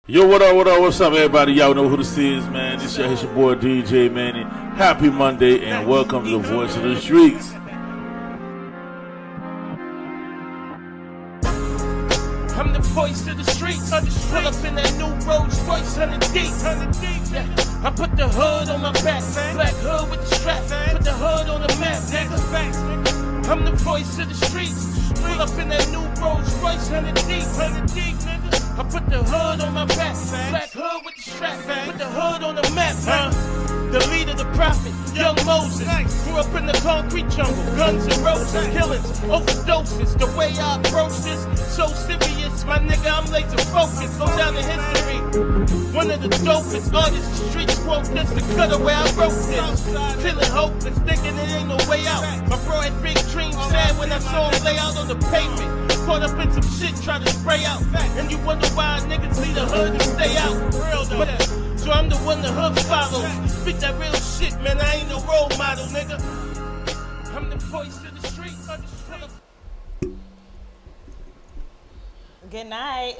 Yo, what up, what's up, everybody? Y'all know who this is, man. This is your boy DJ Manny. Happy Monday, and welcome to the Voice of the Streets. I'm the voice of the streets. Pull up in that new Rolls Royce, 100 deep. Yeah. I put the hood on my back, black hood with the strap. Put the hood on the map, nigga. I'm the voice of the streets. Pull up in that new Rolls Royce, 100 deep, nigga. I put the hood on my back, black hood with the strap. Put the hood on the map, The leader, the prophet, young Moses. Grew up in the concrete jungle, guns and roses, killings, overdoses. The way I approach this, so serious, my nigga, I'm laser focused. Go down to history. One of the dopest artists, the streets quote this, the gutter where I wrote this. Feeling hopeless, thinking it ain't no way out. My bro had big dreams, sad when I saw him lay out on the pavement. Caught up in some shit, try to spray out. And you wonder why niggas leave the hood and stay out. So I'm the one the hood follows. Speak that real shit, man, I ain't no role model, nigga. I'm the voice of the street. Good night.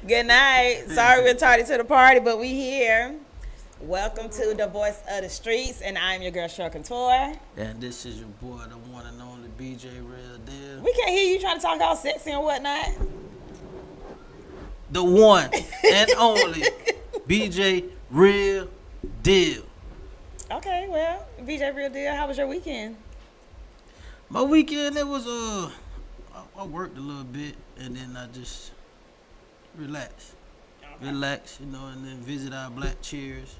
Good night. Sorry we're tardy to the party, but we here. Welcome to the Voice of the Streets, and I'm your girl, Shirley Couture. And this is your boy, the one and only BJ Real Deal. We can't hear you trying to talk all sexy and whatnot. The one and only BJ Real Deal. Okay, well, BJ Real Deal, how was your weekend? My weekend, it was, I worked a little bit, and then I just relaxed. Okay. Relax, you know, and then visit our black cheers.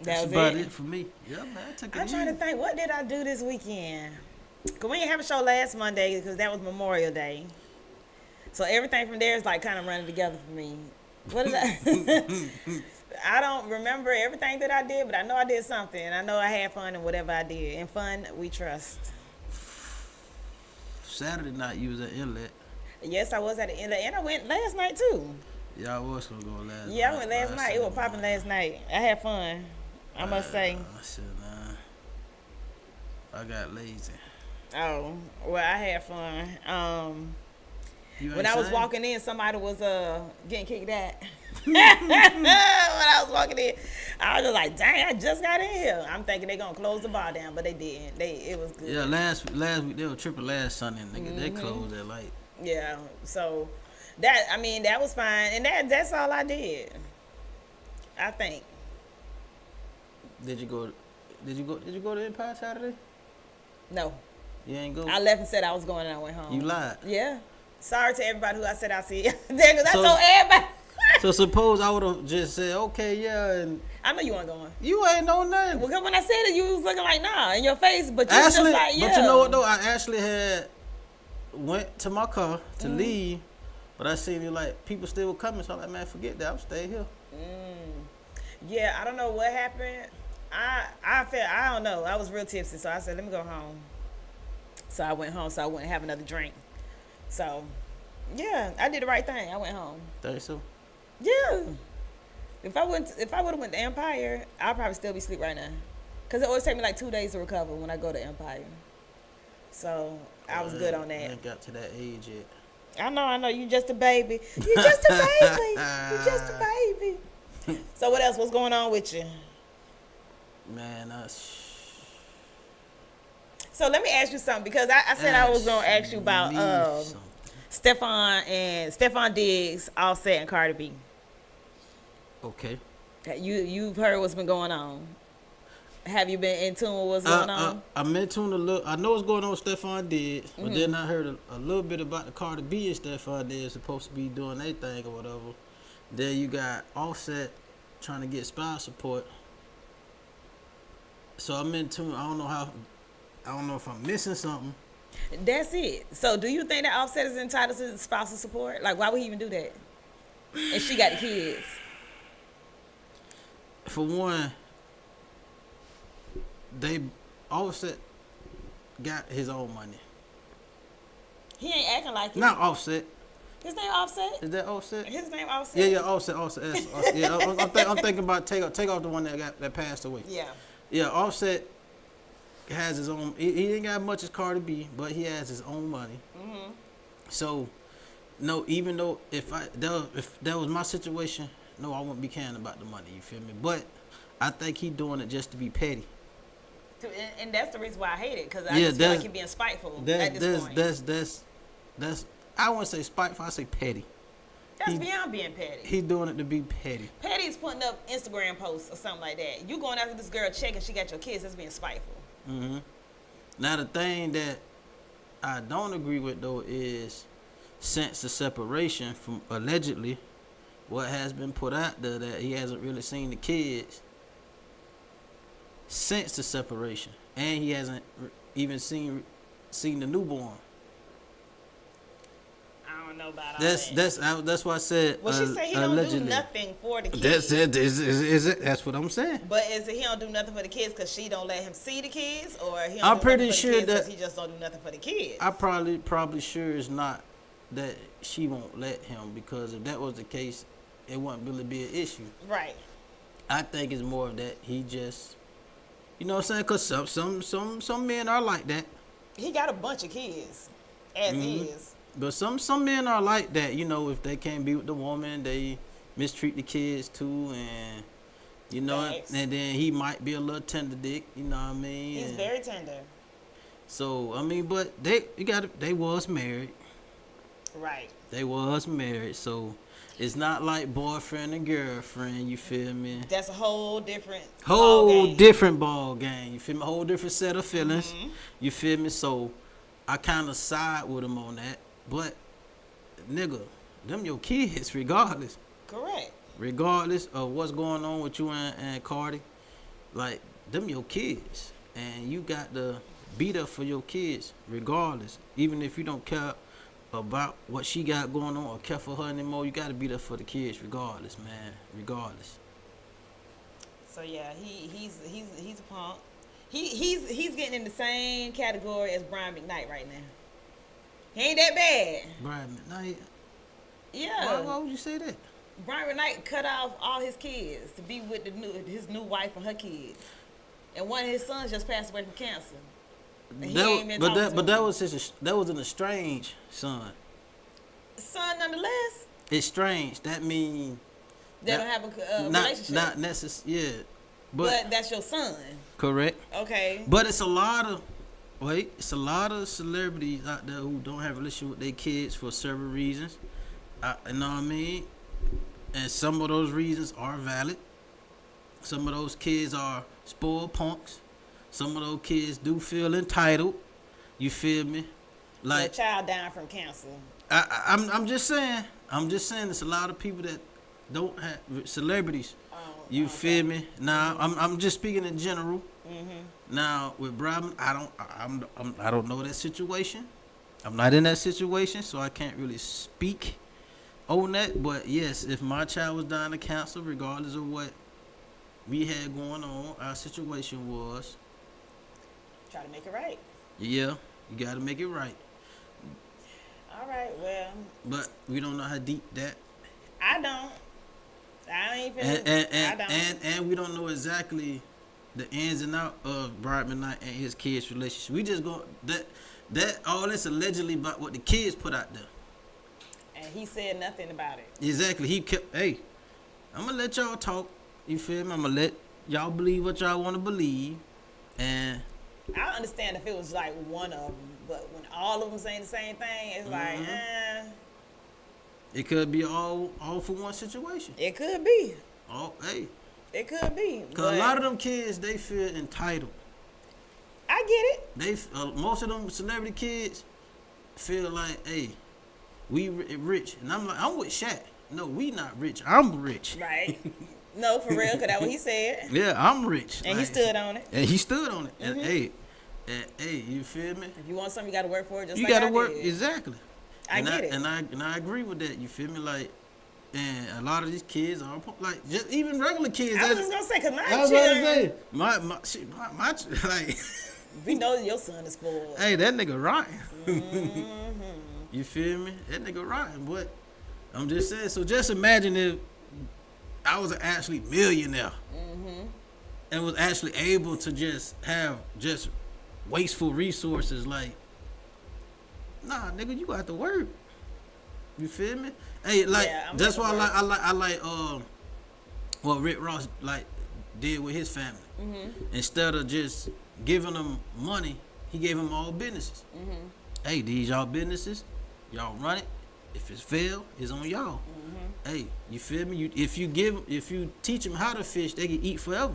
That's about it for me. Yeah, man, I took it I'm trying to think, what did I do this weekend? Because we didn't have a show last Monday because that was Memorial Day. So everything from there is like kind of running together for me. What did I... I don't remember everything that I did, but I know I did something. And I know I had fun in whatever I did. And fun, we trust. Saturday night, you was at Inlet. Yes, I was at the Inlet. And I went last night, too. Yeah, I was going to go last night. Yeah, I went last night. It was popping last night. I had fun, I must say. Shit, nah. I got lazy. Oh, well, I had fun. When I was walking in, somebody was getting kicked out. When I was walking in, I was just like, dang, I just got in here. I'm thinking they're going to close the bar down, but they didn't. It was good. Yeah, last week, they were tripping last Sunday, nigga. They closed at like. Yeah, so that was fine. And that's all I did, I think. Did you go to Empire Saturday? No. You ain't go? I left and said I was going and I went home. You lied. Yeah. Sorry to everybody who I said I'll see you there, because I told everybody. So suppose I would have just said, okay, yeah, and... I know you weren't going. You ain't know nothing. Well, when I said it, you was looking like, nah, in your face, but you was just like, yeah. But you know what, though? I actually went to my car to leave, but I seen you, like, people still were coming, so I'm like, man, forget that. I'm staying here. Yeah, I don't know what happened. I don't know. I was real tipsy, so I said, let me go home. So I went home so I wouldn't have another drink. So, yeah, I did the right thing. I went home. Think so? Yeah. If I would have went to Empire, I'd probably still be asleep right now. Because it always take me like 2 days to recover when I go to Empire. So, I was good on that. I ain't got to that age yet. I know. You just a baby. You just a baby. You just a baby. So, what else? What's going on with you? Man, So let me ask you something, because I said I was gonna ask you about Stefan Diggs, Offset, and Cardi B. Okay. You've heard what's been going on. Have you been in tune with what's going on? I'm in tune a little. I know what's going on with Stefan Diggs, but then I heard a little bit about the Cardi B and Stefan Diggs supposed to be doing their thing or whatever. Then you got Offset trying to get spouse support. So I'm in tune. I don't know if I'm missing something. That's it. So do you think that Offset is entitled to spousal support? Like, why would he even do that? And she got kids. For one, Offset got his own money. He ain't acting like it. Not Offset. His name Offset? Is that Offset? His name Offset? Yeah, Offset. Yeah, I'm thinking about take off the one that passed away. Yeah. Yeah, Offset has his own. He ain't got much as Cardi B, but he has his own money. Mm-hmm. So, no, even though if that was my situation, no, I wouldn't be caring about the money. You feel me? But I think he doing it just to be petty. And that's the reason why I hate it, because I just feel like he being spiteful at this point. That's I wouldn't say spiteful. I say petty. That's beyond being petty. He doing it to be petty. Petty is putting up Instagram posts or something like that. You going after this girl checking she got your kids, that's being spiteful. Mm-hmm. Now the thing that I don't agree with though is since the separation from allegedly what has been put out there that he hasn't really seen the kids since the separation, and he hasn't even seen the newborn. I don't know about all that. That's why I said. Well, she said he don't allegedly. do nothing for the kids. Is it? That's what I'm saying. But is it he don't do nothing for the kids because she don't let him see the kids, or he don't I'm do pretty nothing for sure the kids that 'cause he just don't do nothing for the kids? I probably sure it's not that she won't let him, because if that was the case, it wouldn't really be an issue. Right. I think it's more of that he just, you know what I'm saying? Because some men are like that. He got a bunch of kids, as is. But some men are like that. You know, if they can't be with the woman, they mistreat the kids too, and you know, Thanks. and then he might be a little tender dick. You know what I mean? He's very tender. So I mean, but they was married. Right. They was married, so it's not like boyfriend and girlfriend. You feel me? That's a whole different Different ball game. You feel me? A whole different set of feelings. You feel me? So I kind of side with him on that. But nigga, them your kids regardless. Correct. Regardless of what's going on with you and Cardi, like them your kids, and you got to be there for your kids regardless. Even if you don't care about what she got going on or care for her anymore, you got to be there for the kids regardless, man. Regardless. So yeah, he's a punk. He's getting in the same category as Brian McKnight right now. He ain't that bad. Brian McKnight. Yeah. Why would you say that? Brian McKnight cut off all his kids to be with his new wife and her kids, and one of his sons just passed away from cancer. That was an estranged son. Son, nonetheless. Estranged. That means they don't have a relationship. Not necessarily. Yeah. But that's your son. Correct. Okay. But it's a lot of celebrities out there who don't have a relationship with their kids for several reasons. You know what I mean? And some of those reasons are valid. Some of those kids are spoiled punks. Some of those kids do feel entitled. You feel me? Like a child dying from cancer. I'm just saying. There's a lot of people that don't have celebrities. You feel me? Now I'm just speaking in general. Mm-hmm. Now with Brian, I don't know that situation. I'm not in that situation, so I can't really speak on that. But yes, if my child was dying of cancer, regardless of what we had going on, our situation was try to make it right. Yeah, you got to make it right. All right, well. But we don't know how deep that. I don't. I ain't and we don't know exactly the ins and out of Brian McKnight and his kids' relationship. We just go that all this allegedly about what the kids put out there. And he said nothing about it. Exactly. He kept, hey, I'm gonna let y'all talk. You feel me? I'm gonna let y'all believe what y'all want to believe. And I understand if it was like one of them, but when all of them saying the same thing, it's like, it could be all for one situation. It could be. Oh, hey. It could be. Because a lot of them kids, they feel entitled. I get it. Most of them celebrity kids feel like, hey, we rich. And I'm like, I'm with Shaq. No, we not rich. I'm rich. Right. No, for real, because that's what he said. Yeah, I'm rich. And he stood on it. And he stood on it. Mm-hmm. And hey, you feel me? If you want something, you got to work for it. You got to work. Exactly. I get it. And I agree with that. You feel me? Like, and a lot of these kids are like just even regular kids. I was just gonna say, cause my like we know your son is spoiled. Hey, that nigga rotten. Mm-hmm. You feel me? That nigga rotten. But I'm just saying. So just imagine if I was actually millionaire and was actually able to just have just wasteful resources. Like, nah, nigga, you got to work. You feel me? Hey, like Yeah, that's why I like what Rick Ross like did with his family. Instead of just giving them money, he gave them all businesses. Hey, these y'all businesses, y'all run it. If it's fail, it's on y'all. Hey, you feel me? If you teach them how to fish, they can eat forever.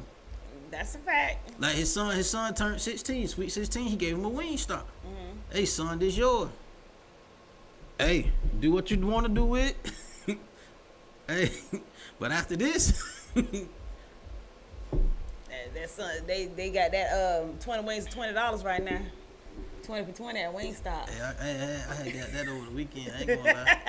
That's a fact. Like his son turned 16, sweet 16. He gave him a wing stop. Hey, son, this yours. Hey, do what you want to do with it. Hey, but after this, That son, they got that 20 wings for $20 right now. 20 for 20 at Wingstop. hey, I had got that over the weekend. I ain't gonna lie.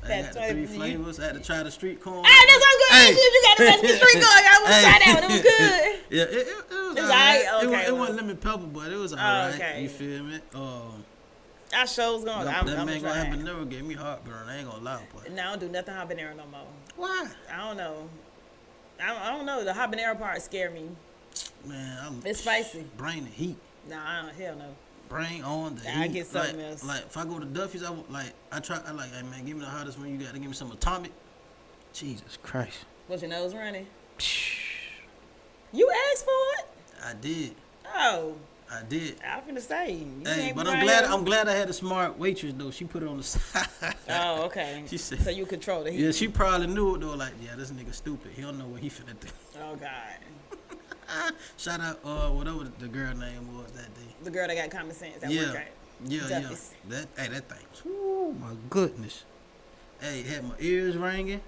I got the 3 flavors. I had to try the street corn. Hey, that's what I'm good. You got the rest of the street going. I want to try that one. It was good. Yeah, it was alright. alright. Okay, It wasn't lemon pepper, but it was alright. okay. You feel me? Our show's going. I'm that man gonna gonna try have it. never gave me heartburn. I ain't gonna lie, but No, I don't do nothing habanero no more. why? I don't know. I don't know. The habanero part scare me. Man, It's spicy. Bring the heat. Nah, I don't. Hell no. Bring on the heat. I get something else. Like if I go to Duffy's, I like, hey man, give me the hottest one you got. To give me some Atomic. Jesus Christ. Was your nose running? You asked for it? I did. Oh, I did. I was finna say. You Hey, ain't but right I'm here. glad I had a smart waitress though. She put it on the side. Oh, okay. She said, so you control the heat. yeah, she probably knew it though. Like, yeah, this nigga stupid. He don't know what he finna do. Oh God. Shout out, whatever the girl name was that day. The girl that got common sense. That Yeah, worked right. yeah. Duffy's. That thing. Oh my goodness. Hey, had my ears ringing.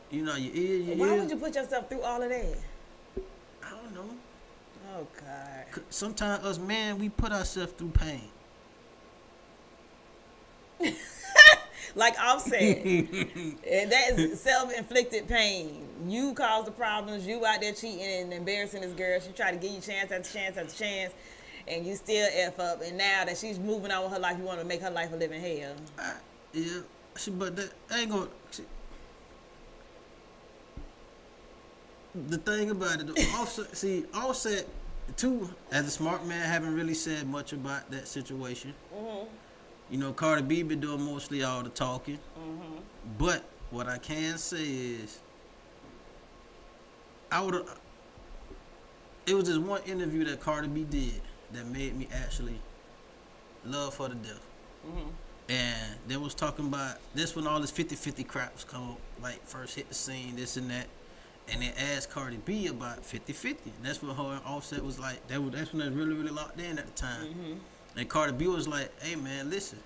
You know your ears. Why would you put yourself through all of that? I don't know. Oh God. Sometimes us men, we put ourselves through pain. Like Offset. And that is self-inflicted pain. You caused the problems. You out there cheating and embarrassing this girl. She tried to give you chance after chance after chance. And you still F up. And now that she's moving on with her life, you want to make her life a living hell. Yeah. But that ain't gonna... The thing about it, Offset, too, as a smart man, haven't really said much about that situation. You know, Cardi B been doing mostly all the talking. But what I can say is, it was just one interview that Cardi B did that made me actually love her to death. And they was talking about this when all this 50-50 crap was come, like first hit the scene, this and that. And they asked Cardi B about 50-50. And that's when her and Offset was like, that's when they was really, really locked in at the time. And Cardi B was like, hey man, listen.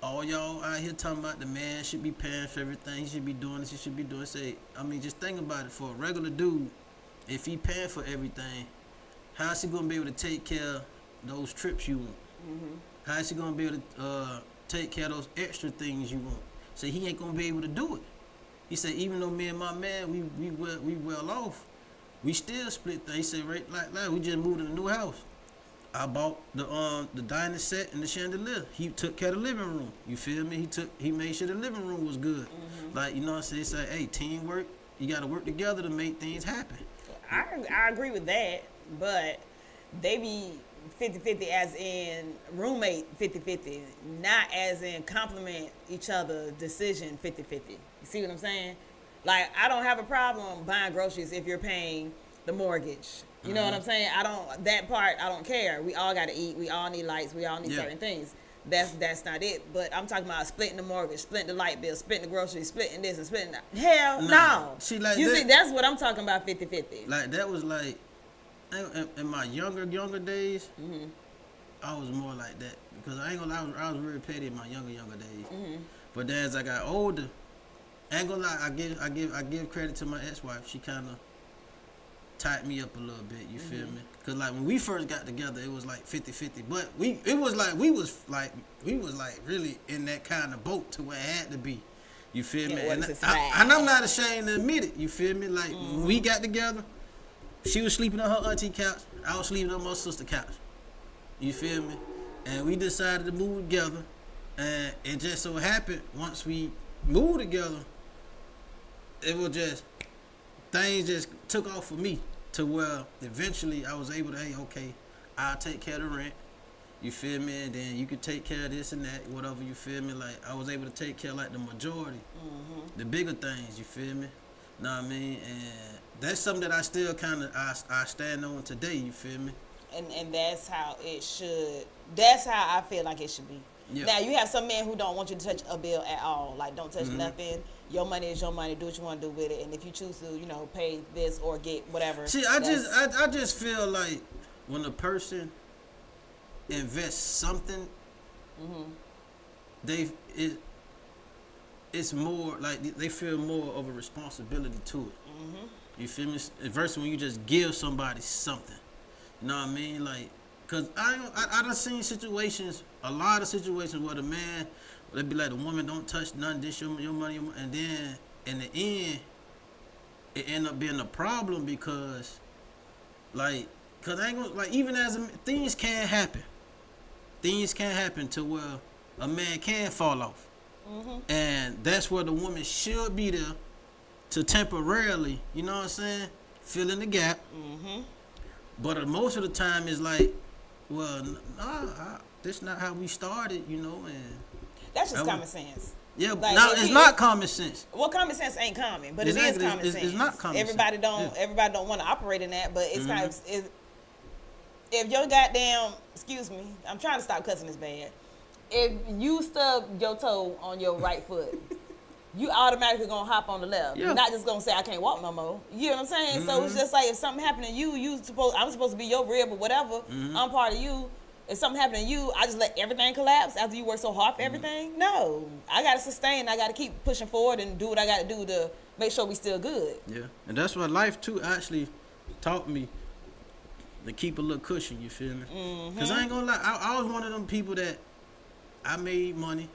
All y'all out here talking about the man should be paying for everything. He should be doing this, he should be doing. Just think about it. For a regular dude, if he paying for everything, how is he going to be able to take care of those trips you want? How is he going to be able to take care of those extra things you want? So he ain't going to be able to do it. He said, even though me and my man, we well off, we still split things. He said, right like we just moved in a new house. I bought the dining set and the chandelier. He took care of the living room. You feel me? He made sure the living room was good. Like, you know what I'm saying? He said, hey, teamwork, you got to work together to make things happen. I agree with that, but they be 50-50 as in roommate 50-50, not as in compliment each other decision 50-50. You see what I'm saying? Like, I don't have a problem buying groceries if you're paying the mortgage. You know what I'm saying? That part I don't care. We all got to eat. We all need lights. We all need certain things. That's not it. But I'm talking about splitting the mortgage, splitting the light bill, splitting the groceries, splitting this and splitting that. Hell no. See, like you see, that's what I'm talking about 50-50. Like, that was like, in my younger days, I was more like that. Because I ain't gonna lie, I was really petty in my younger days. But then as I got older, I ain't gonna lie, I give credit to my ex-wife. She kind of tightened me up a little bit, you feel me? Because like when we first got together, it was like 50-50. But we was really in that kind of boat to where it had to be. You feel me? And I'm not ashamed to admit it. You feel me? Like when we got together, she was sleeping on her auntie couch. I was sleeping on my sister's couch. You feel me? And we decided to move together. And it just so happened once we moved together, it was just, things just took off for me to where eventually I was able to, hey, okay, I'll take care of the rent. You feel me? And then you could take care of this and that, whatever, you feel me? Like, I was able to take care of, like, the majority, the bigger things, you feel me? Know what I mean? And that's something that I still kind of, I stand on today, you feel me? And that's how it should, that's how I feel like it should be. Yeah. Now, you have some men who don't want you to touch a bill at all. Like, don't touch nothing. Your money is your money. Do what you want to do with it. And if you choose to, you know, pay this or get whatever. See, I just feel like when a person invests something, it's more like they feel more of a responsibility to it. You feel me? Versus when you just give somebody something. You know what I mean? Like, cause I done seen situations, a lot of situations where the man, they be like, the woman don't touch nothing, this your money, and then in the end, it end up being a problem because, like, cause I ain't gonna, like, even as things can happen. Things can happen to where a man can fall off. And that's where the woman should be there to temporarily, you know what I'm saying, fill in the gap. But most of the time it's like, well, nah, this not how we started, you know, and That's just common sense. yeah, Like, now it's not common sense. Well, common sense ain't common, but Exactly. it is common sense. It's not common everybody sense. Everybody don't want to operate in that, but it's kind of if your goddamn, excuse me, I'm trying to stop cussing this bad. If you stub your toe on your right foot, you automatically gonna hop on the left. Yeah. You're not just gonna say I can't walk no more. You know what I'm saying? So it's just like if something happened to you, I'm supposed to be your rib or whatever. I'm part of you. If something happened to you, I just let everything collapse after you work so hard for everything? No. I gotta sustain, I gotta keep pushing forward and do what I gotta do to make sure we still good. Yeah, and that's what life too actually taught me, to keep a little cushion, you feel me? Cause I ain't gonna lie, I was one of them people that I made money,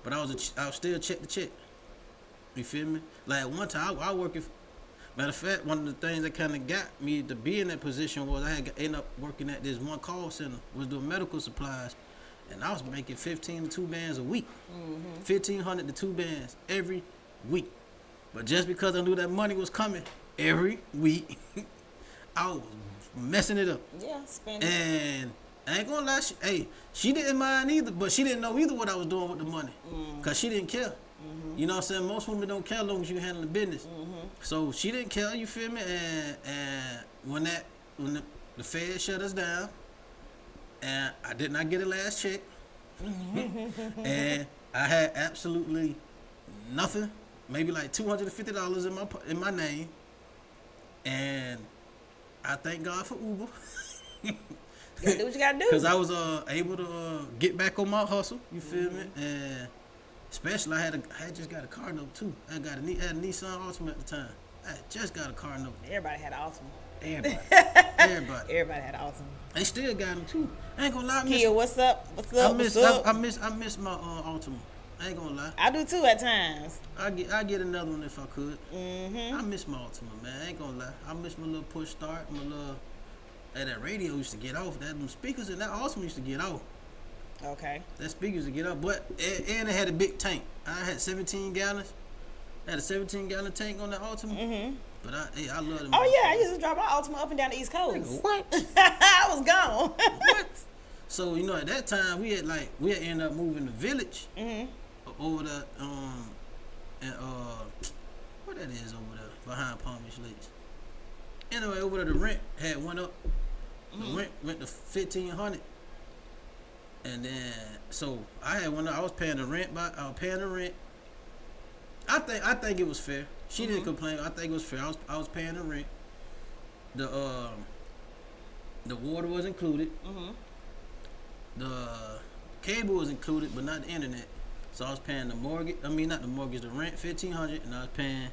but I was still check to check. You feel me? Like one time I working. Matter of fact, one of the things that kind of got me to be in that position was I had ended up working at this one call center, was doing medical supplies, and I was making 15 to 2 bands a week, 1,500 to 2 bands every week. But just because I knew that money was coming every week, I was messing it up. Yeah, spending. And I ain't gonna lie, she didn't mind either, but she didn't know either what I was doing with the money, cause she didn't care. You know what I'm saying? Most women don't care as long as you handle the business. So she didn't care, you feel me? And when the Fed shut us down, and I did not get a last check, and I had absolutely nothing, maybe like $250 in my name, and I thank God for Uber. You gotta do what you gotta do. Cause I was able to get back on my hustle, you feel me? And especially I had just got a car note too. I had a Nissan Altima at the time. I had just got a car note. Everybody had an awesome. Everybody. Everybody had an awesome. They still got them too. I ain't gonna lie, Kia, what's up? What's I up? miss What's up? I miss my Altima. I ain't gonna lie. I do too at times. I get another one if I could. I miss my Altima, man. I ain't gonna lie. I miss my little push start, my little that radio used to get off. Them speakers and that Altima used to get off. Okay. That speaker used to get off, but and it had a big tank. I had 17 gallons. I had a 17-gallon tank on that Altima. But I love them. Oh yeah, I used to drive my Altima up and down the East Coast. What? I was gone. What? So you know, at that time we had ended up moving the village over the and what that is over there behind Palmish Lakes. Anyway, over there the rent had went up. The rent went to $1,500, and then so I was paying the rent. I think it was fair. She didn't complain. I think it was fair. I was paying the rent. The water was included. The cable was included, but not the internet. So I was paying the mortgage. I mean, not the mortgage, the rent, $1,500, and I was paying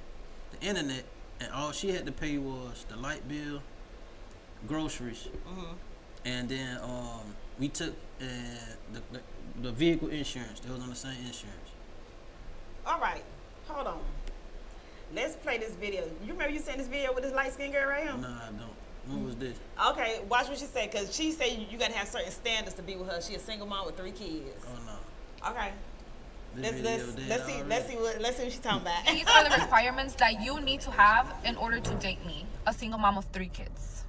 the internet. And all she had to pay was the light bill, groceries, and then we took the vehicle insurance. They was on the same insurance. All right, hold on. Let's play this video. You remember you sent this video with this light skinned girl right here? No, I don't. When was this? Okay, watch what she said, because she said you gotta have certain standards to be with her. She a single mom with 3 kids. Oh no. Okay. This Let's see what she's talking about. These are the requirements that you need to have in order to date me, a single mom of 3 kids.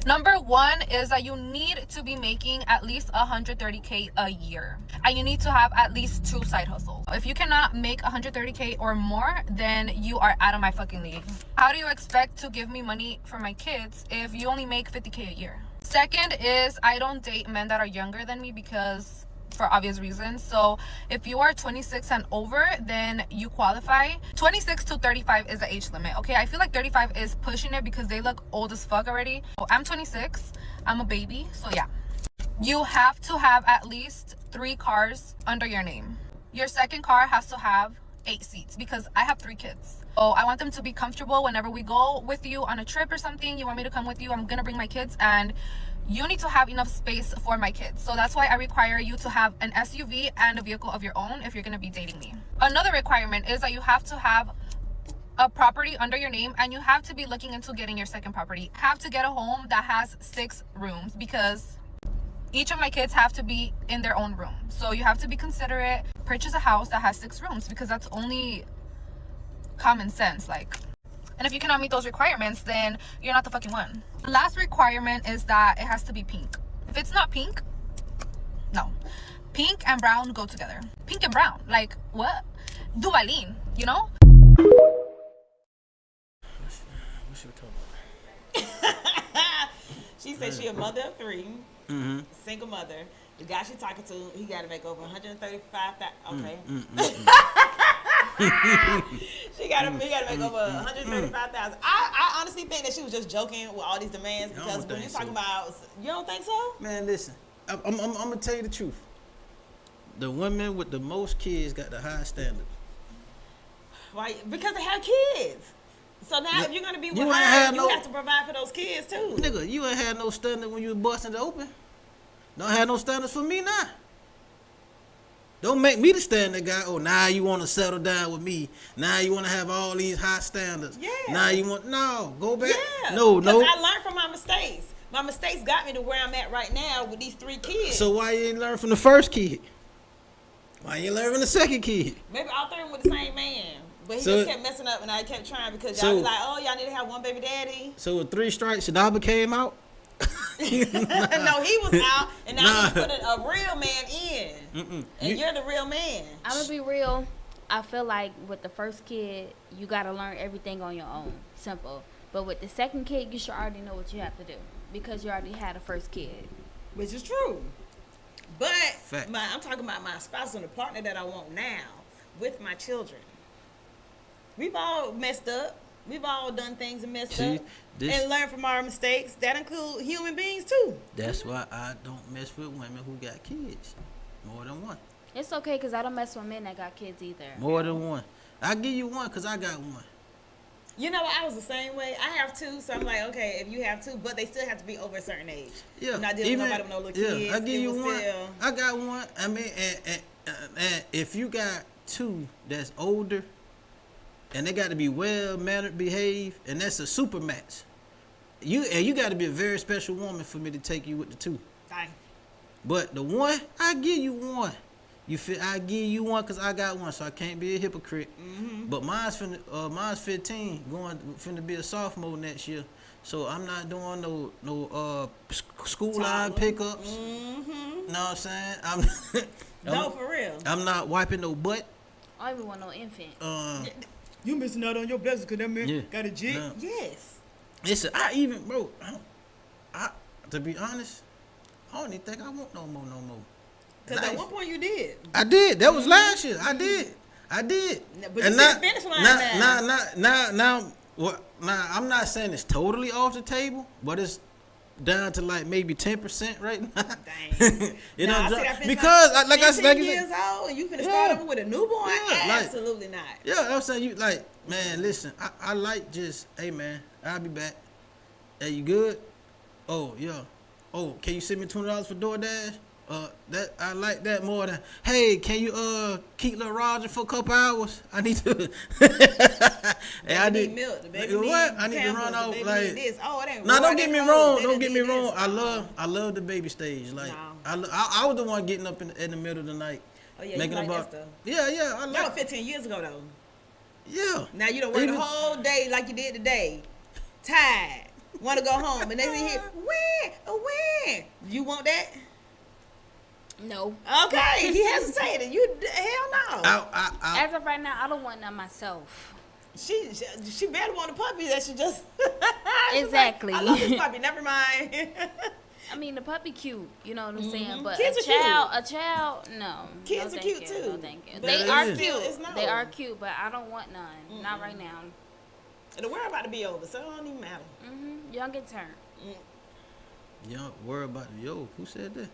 Number one is that you need to be making at least 130K a year, and you need to have at least 2 side hustles. If you cannot make 130K or more, then you are out of my fucking league. How do you expect to give me money for my kids if you only make 50K a year? Second is I don't date men that are younger than me because for obvious reasons. So if you are 26 and over, then you qualify. 26 to 35 is the age limit. Okay, I feel like 35 is pushing it because they look old as fuck already. I'm 26, I'm a baby, so yeah. You have to have at least 3 cars under your name. Your second car has to have 8 seats because I have 3 kids. So I want them to be comfortable whenever we go with you on a trip or something. You want me to come with you, I'm gonna bring my kids, and you need to have enough space for my kids. So that's why I require you to have an SUV and a vehicle of your own if you're gonna be dating me. Another requirement is that you have to have a property under your name, and you have to be looking into getting your second property. Have to get a home that has 6 rooms because each of my kids have to be in their own room. So you have to be considerate. Purchase a house that has 6 rooms because that's only common sense. Like, and if you cannot meet those requirements, then you're not the fucking one. The last requirement is that it has to be pink. If it's not pink, no. Pink and brown go together. Pink and brown, like what? Duvalin, you know? What's your talking about? She said she a mother of 3, single mother. The guy she talking to, he got to make over 135,000. Okay. He got to make over 135,000. I honestly think that she was just joking with all these demands because when you're talking about, you don't think so? Man, listen, I'm gonna tell you the truth. The women with the most kids got the highest standard. Why? Because they have kids. So now if you're gonna be with her, you have to provide for those kids too. Nigga, you ain't had no standard when you was busting the open. Don't have no standards for me now. Don't make me the standard guy. Oh, now you want to settle down with me. Now you want to have all these high standards. Yeah. Now you want, no, go back. Yeah. No. Because I learned from my mistakes. My mistakes got me to where I'm at right now with these 3 kids. So why you ain't learn from the first kid? Why you ain't learn from the second kid? Maybe all 3 of them with the same man. But he just kept messing up and I kept trying because y'all be like, oh, y'all need to have one baby daddy. So with 3 strikes, Shadaba came out? No, he was out, and now he's putting a real man in. And you're the real man. I'm going to be real. I feel like with the first kid, you got to learn everything on your own. Simple. But with the second kid, you should already know what you have to do because you already had a first kid. Which is true. But I'm talking about my spouse and the partner that I want now with my children. We've all messed up. We've all done things and messed up and learned from our mistakes. That include human beings too. That's why I don't mess with women who got kids. More than one. It's okay because I don't mess with men that got kids either. More than one. I give you one because I got one. You know, I was the same way. I have 2, so I'm like, okay, if you have 2, but they still have to be over a certain age. Yeah. I'm not dealing with nobody with no little kids. I give you one. I got one. I mean, and if you got 2 that's older, and they got to be well-mannered, behave, and that's a super match. You got to be a very special woman for me to take you with the 2. Fine. But the one, I give you one. You feel? I give you one because I got one, so I can't be a hypocrite. But mine's 15, finna be a sophomore next year, so I'm not doing no school line pickups. Know what I'm saying? No, for real. I'm not wiping no butt. I don't even want no infant. You missing out on your blessings because that man got a jig. Yeah. Yes. Listen, to be honest, I don't even think I want no more. Because at one point you did. I did. That was last year. I did. But you said finish line now. Now, I'm not saying it's totally off the table, but it's down to like maybe 10% right now. Dang. You know, because like I said, years old and you finna start over with a newborn? Absolutely not. Yeah, I'm saying you like, man, listen, I like just, hey man, I'll be back. Hey, you good? Oh, yeah. Oh, can you send me $20 for DoorDash? That I like that more than, hey, can you keep little Roger for a couple hours? I need to. Hey, I need milk. The baby what? I need to run out like this. Oh, it ain't. No, don't get me wrong. Don't get me wrong. I love the baby stage. Like I was the one getting up in the middle of the night. Oh yeah, making you like that stuff. Yeah. I like. That was 15 years ago though. Yeah. Now you don't work the whole day like you did today. Tired. want to go home, and they be here, when? You want that? No. Okay, he hesitated. You hell no. As of right now, I don't want none myself. She better want a puppy that she just Exactly. Like, I love this puppy. Never mind. I mean, the puppy cute, you know what I'm saying? But Kids a are child, no. Kids no, are cute you. too. No, thank you. But They it are is. cute. It's no. They are cute, but I don't want none. Not right now. And the world about to be over, so it don't even matter. Young and turn. You don't worry about who said that?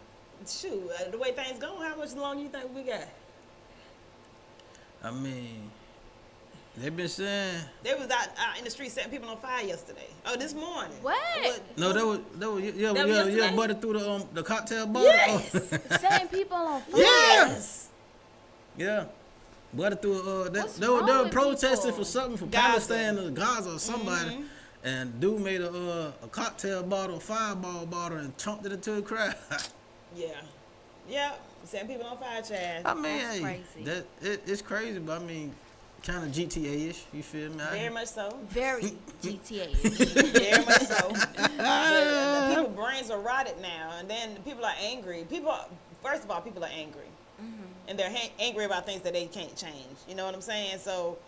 Shoot, the way things going, how much longer you think we got? I mean, they've been saying. They was out in the street setting people on fire yesterday. Oh, this morning. What? No, that was yesterday? butter through the cocktail bottle. Yes. Setting people on fire. Yes. Yeah. Butter through What's they wrong were with protesting people? for something for Gaza. Palestine or Gaza or somebody. And dude made a cocktail bottle, a fireball bottle, and chunked it into a crowd. Yeah. Yep. Setting people on fire, Chad. I mean, That's crazy. It's crazy, but I mean, kind of GTA-ish. You feel me? Very much so. Very GTA. Very much so. The people's brains are rotted now, and then people are angry. First of all, people are angry. And they're angry about things that they can't change. You know what I'm saying? So,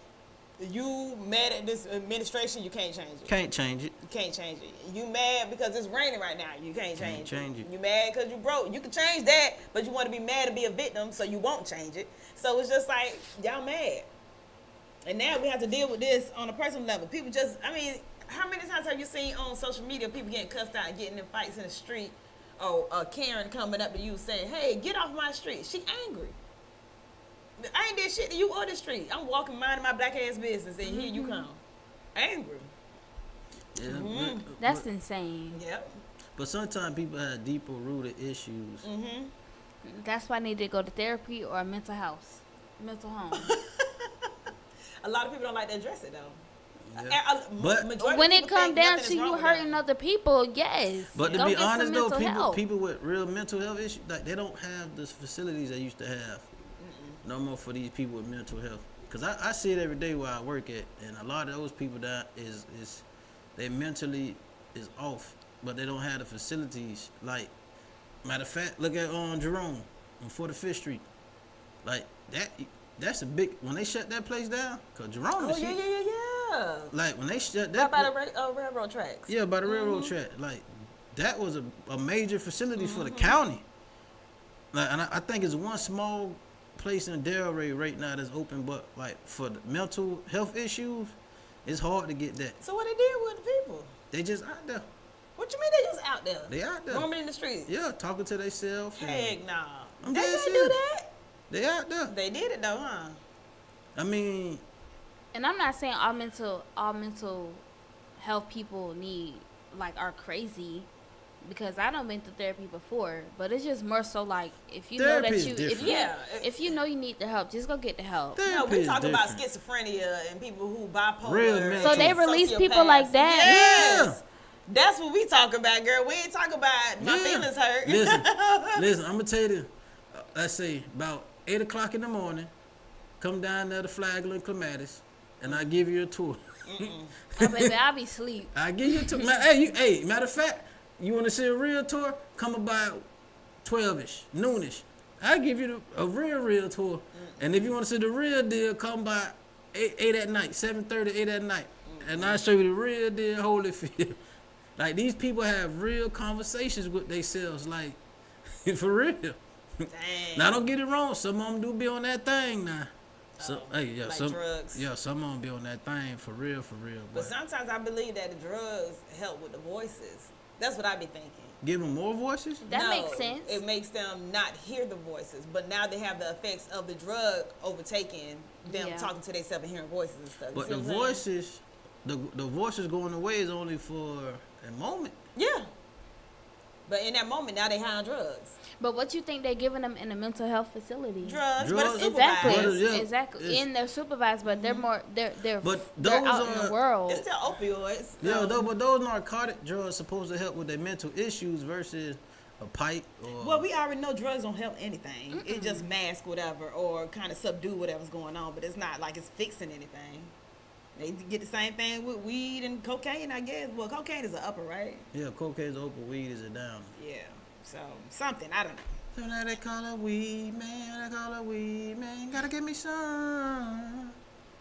you mad at this administration, you can't change it. Can't change it. You can't change it. You mad because it's raining right now, you can't change it. You mad because you broke. You can change that, but you want to be mad and be a victim, so you won't change it. So it's just like, y'all mad. And now we have to deal with this on a personal level. People just, I mean, how many times have you seen on social media people getting cussed out and getting in fights in the street? Or Karen coming up to you saying, hey, get off my street. She angry. I ain't did shit to you or the street. I'm walking minding my black ass business, and here you come. Angry. Yeah, That's insane. Yep. but sometimes people have deeper rooted issues. That's why I need to go to therapy or a mental home. A lot of people don't like to address it, though. Yeah. But When it comes down to you hurting other people, yes. But to Go be get some honest though, mental help. people with real mental health issues, like they don't have the facilities they used to have. No more for these people with mental health. Cause I see it every day where I work at, and a lot of those people that is they mentally is off, but they don't have the facilities. Like, matter of fact, look at Jerome on 45th Street. Like that's a big, when they shut that place down, cause Jerome is Yeah. like when they shut that By the railroad tracks. yeah, by the railroad track. Like, that was a major facility for the county. Like, and I think it's one small place in Delray right now that's open, but like for the mental health issues, it's hard to get that. So what they did with the people? They just out there. What you mean they just out there? They out there. Roaming in the streets? Yeah, talking to themselves. Heck nah. I'm They dead didn't do serious. that. They out there. They did it though, huh? I mean, And I'm not saying all mental health people are crazy, because I done been through therapy before, but it's just more so like if you Therapy know is that you different. if you know you need the help, just go get the help. No, therapy we is talk about different. schizophrenia and people who bipolar. Real mental. So they release people sociopaths. like that. Yes. That's what we talking about, girl. We ain't talking about my feelings hurt. Listen, I'm gonna tell you this. Let's say about 8 o'clock in the morning, come down there to Flagler and Clematis, and I give you a tour. Oh, baby, I'll be asleep. I give you a tour. Hey, matter of fact, you want to see a real tour? Come about 12ish, noonish. I give you a real tour. And if you want to see the real deal, come by 8 at night, 7:30, 8 at night. And I show you the real deal Holyfield. Like, these people have real conversations with themselves, like, for real. Dang. Now, don't get it wrong. Some of them do be on that thing now. So, like drugs. Yeah, some of them be on that thing for real. But sometimes I believe that the drugs help with the voices. That's what I be thinking. Give them more voices? That makes sense. It makes them not hear the voices, but now they have the effects of the drug overtaking them, talking to themselves and hearing voices and stuff. You But see the what I'm saying? voices, the voices going away is only for a moment. Yeah. But in that moment, now they high on drugs. But what you think they giving them in a mental health facility? Drugs, but Drugs. it's Exactly, supervised. Yeah, exactly. it's- And they're supervised, but they're more they're But they're those out in are- the world. It's still opioids. Yeah, but those narcotic drugs supposed to help with their mental issues versus a pipe or. Well, we already know drugs don't help anything. It just mask whatever or kind of subdue whatever's going on, but it's not like it's fixing anything. They get the same thing with weed and cocaine, I guess. Well, cocaine is an upper, right? Yeah, cocaine's open, weed is a down. Yeah. So something, I don't know. So now they call it weed, man. They call it weed, man. Gotta give me some.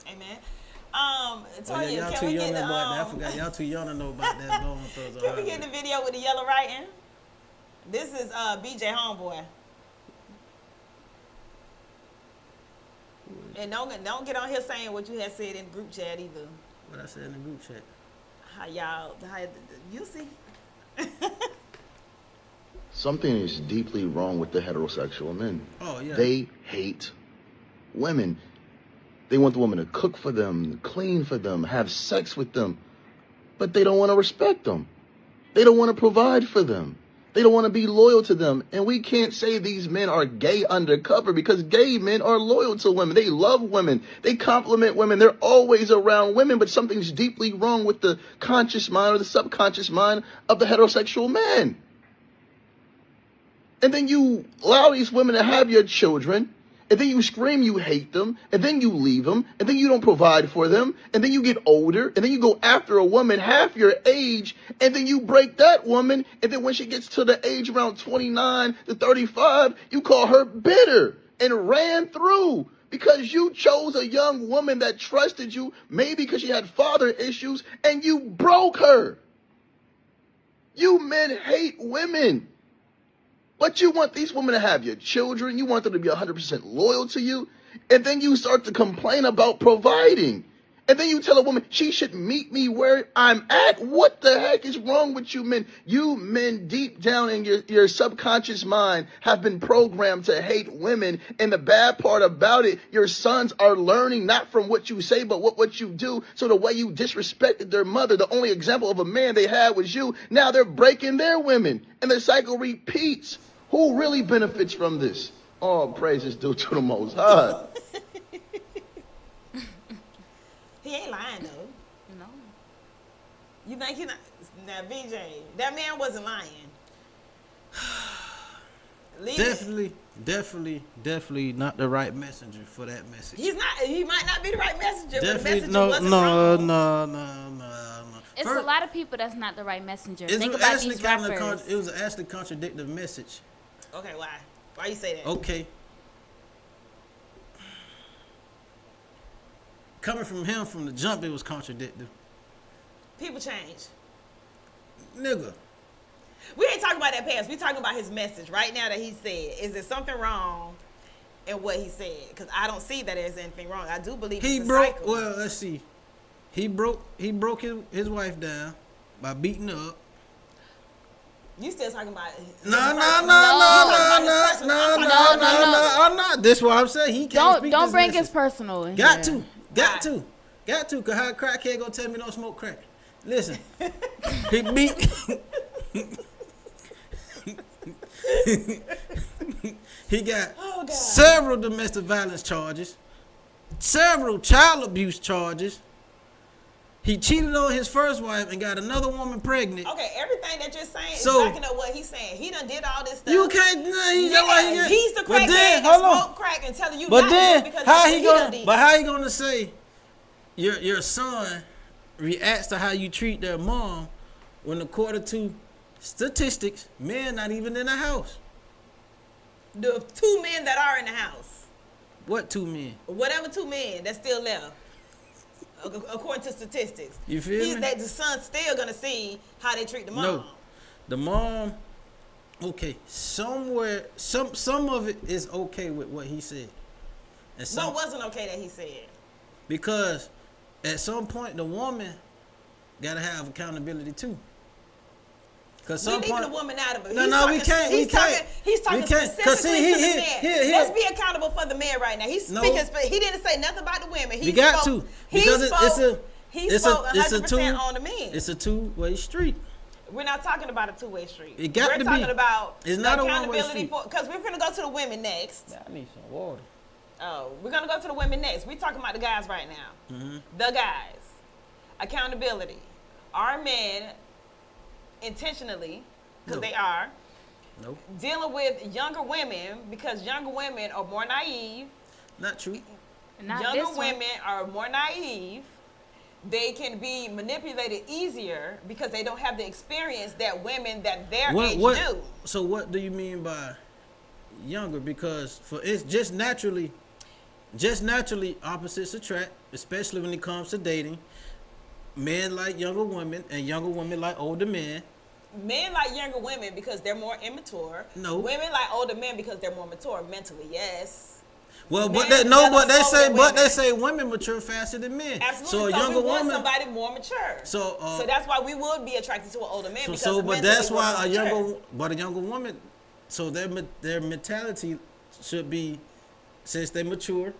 Amen. Oh, yeah, Toya, y'all can too we young get to the know about that. I forgot y'all too young to know about that. can we get the video with the yellow writing? This is BJ Homeboy. And don't get on here saying what you had said in the group chat either. What I said in the group chat. How you see? Something is deeply wrong with the heterosexual men. Oh, yeah. They hate women. They want the woman to cook for them, clean for them, have sex with them. But they don't want to respect them. They don't want to provide for them. They don't want to be loyal to them. And we can't say these men are gay undercover because gay men are loyal to women. They love women. They compliment women. They're always around women. But something's deeply wrong with the conscious mind or the subconscious mind of the heterosexual man. And then you allow these women to have your children. And then you scream you hate them, and then you leave them, and then you don't provide for them, and then you get older, and then you go after a woman half your age, and then you break that woman, and then when she gets to the age around 29 to 35, you call her bitter and ran through because you chose a young woman that trusted you, maybe because she had father issues, and you broke her. You men hate women. But you want these women to have your children. You want them to be 100% loyal to you. And then you start to complain about providing. And then you tell a woman she should meet me where I'm at. What the heck is wrong with you men? You men deep down in your subconscious mind have been programmed to hate women. And the bad part about it, your sons are learning not from what you say, but what you do. So the way you disrespected their mother, the only example of a man they had was you. Now they're breaking their women. And the cycle repeats. Who really benefits from this? All praise is due to the Most High. He ain't lying though. No. You think he not? Now, VJ, that man wasn't lying. Definitely not the right messenger for that message. He's not. He might not be the right messenger. But the Definitely messenger wasn't wrong. no. It's a lot of people that's not the right messenger. It Think was about actually these kind of rappers. it was actually contradictive message. Okay, why? Why you say that? Okay. Coming from him from the jump, it was contradictive. People change. Nigga. We ain't talking about that past. We talking about his message right now that he said. Is there something wrong in what he said? Because I don't see that there's anything wrong. I do believe He it's a broke. cycle. Well, let's see. He broke his wife down by beating her up. You still talking about No. I'm not. This what I'm saying. He can't speak Don't this bring message. his personal in Got here. to. Cause how a crackhead gonna tell me don't smoke crack? Listen, he beat. He got several domestic violence charges, several child abuse charges. He cheated on his first wife and got another woman pregnant. Okay, everything that you're saying is So- backing up what he's saying. He done did all this stuff. You can't. He's the But crackhead then, that hold on. smoke crack and telling you But not then, to do it because how that's he what done gonna? did. But how he gonna say your son reacts to how you treat their mom when according to statistics, men not even in the house? The two men that are in the house, What two men? whatever two men that's still left, according to statistics, You feel me? that the son's still gonna see how they treat the mom. No, the mom. Okay, somewhere, some of it is okay with what he said, and some What wasn't okay that he said? because at some point the woman gotta have accountability too. Cause We some leaving point, the woman out of it. No, we can't. He's talking We can't. specifically 'Cause see, to the men. here. Let's be accountable for the men right now. He's No. speaking. He didn't say nothing about the women. He We got spoke, to He because spoke. He spoke it's a 100% on the men. It's a two-way street. We're not talking about a two-way street. It got We're to be. talking about It's the not a one-way accountability street. because we're gonna go to the women next. I need some water. Oh, we're gonna go to the women next. We're talking about the guys right now. Mm-hmm. The guys. Accountability. Are men intentionally, because No. they are, No, dealing with younger women because younger women are more naive. not true. Not Younger this one. women are more naive they can be manipulated easier because they don't have the experience that women that their age do. So what do you mean by younger? Because it's just naturally opposites attract, especially when it comes to dating. Men like younger women and younger women like older men. Men like younger women because they're more immature. No. Women like older men because they're more mature mentally. Yes. Well, Men they say women mature faster than men. Absolutely. So a we younger want woman, somebody more mature. So that's why we would be attracted to an older man. but that's why a younger woman. So their mentality should be, since they mature,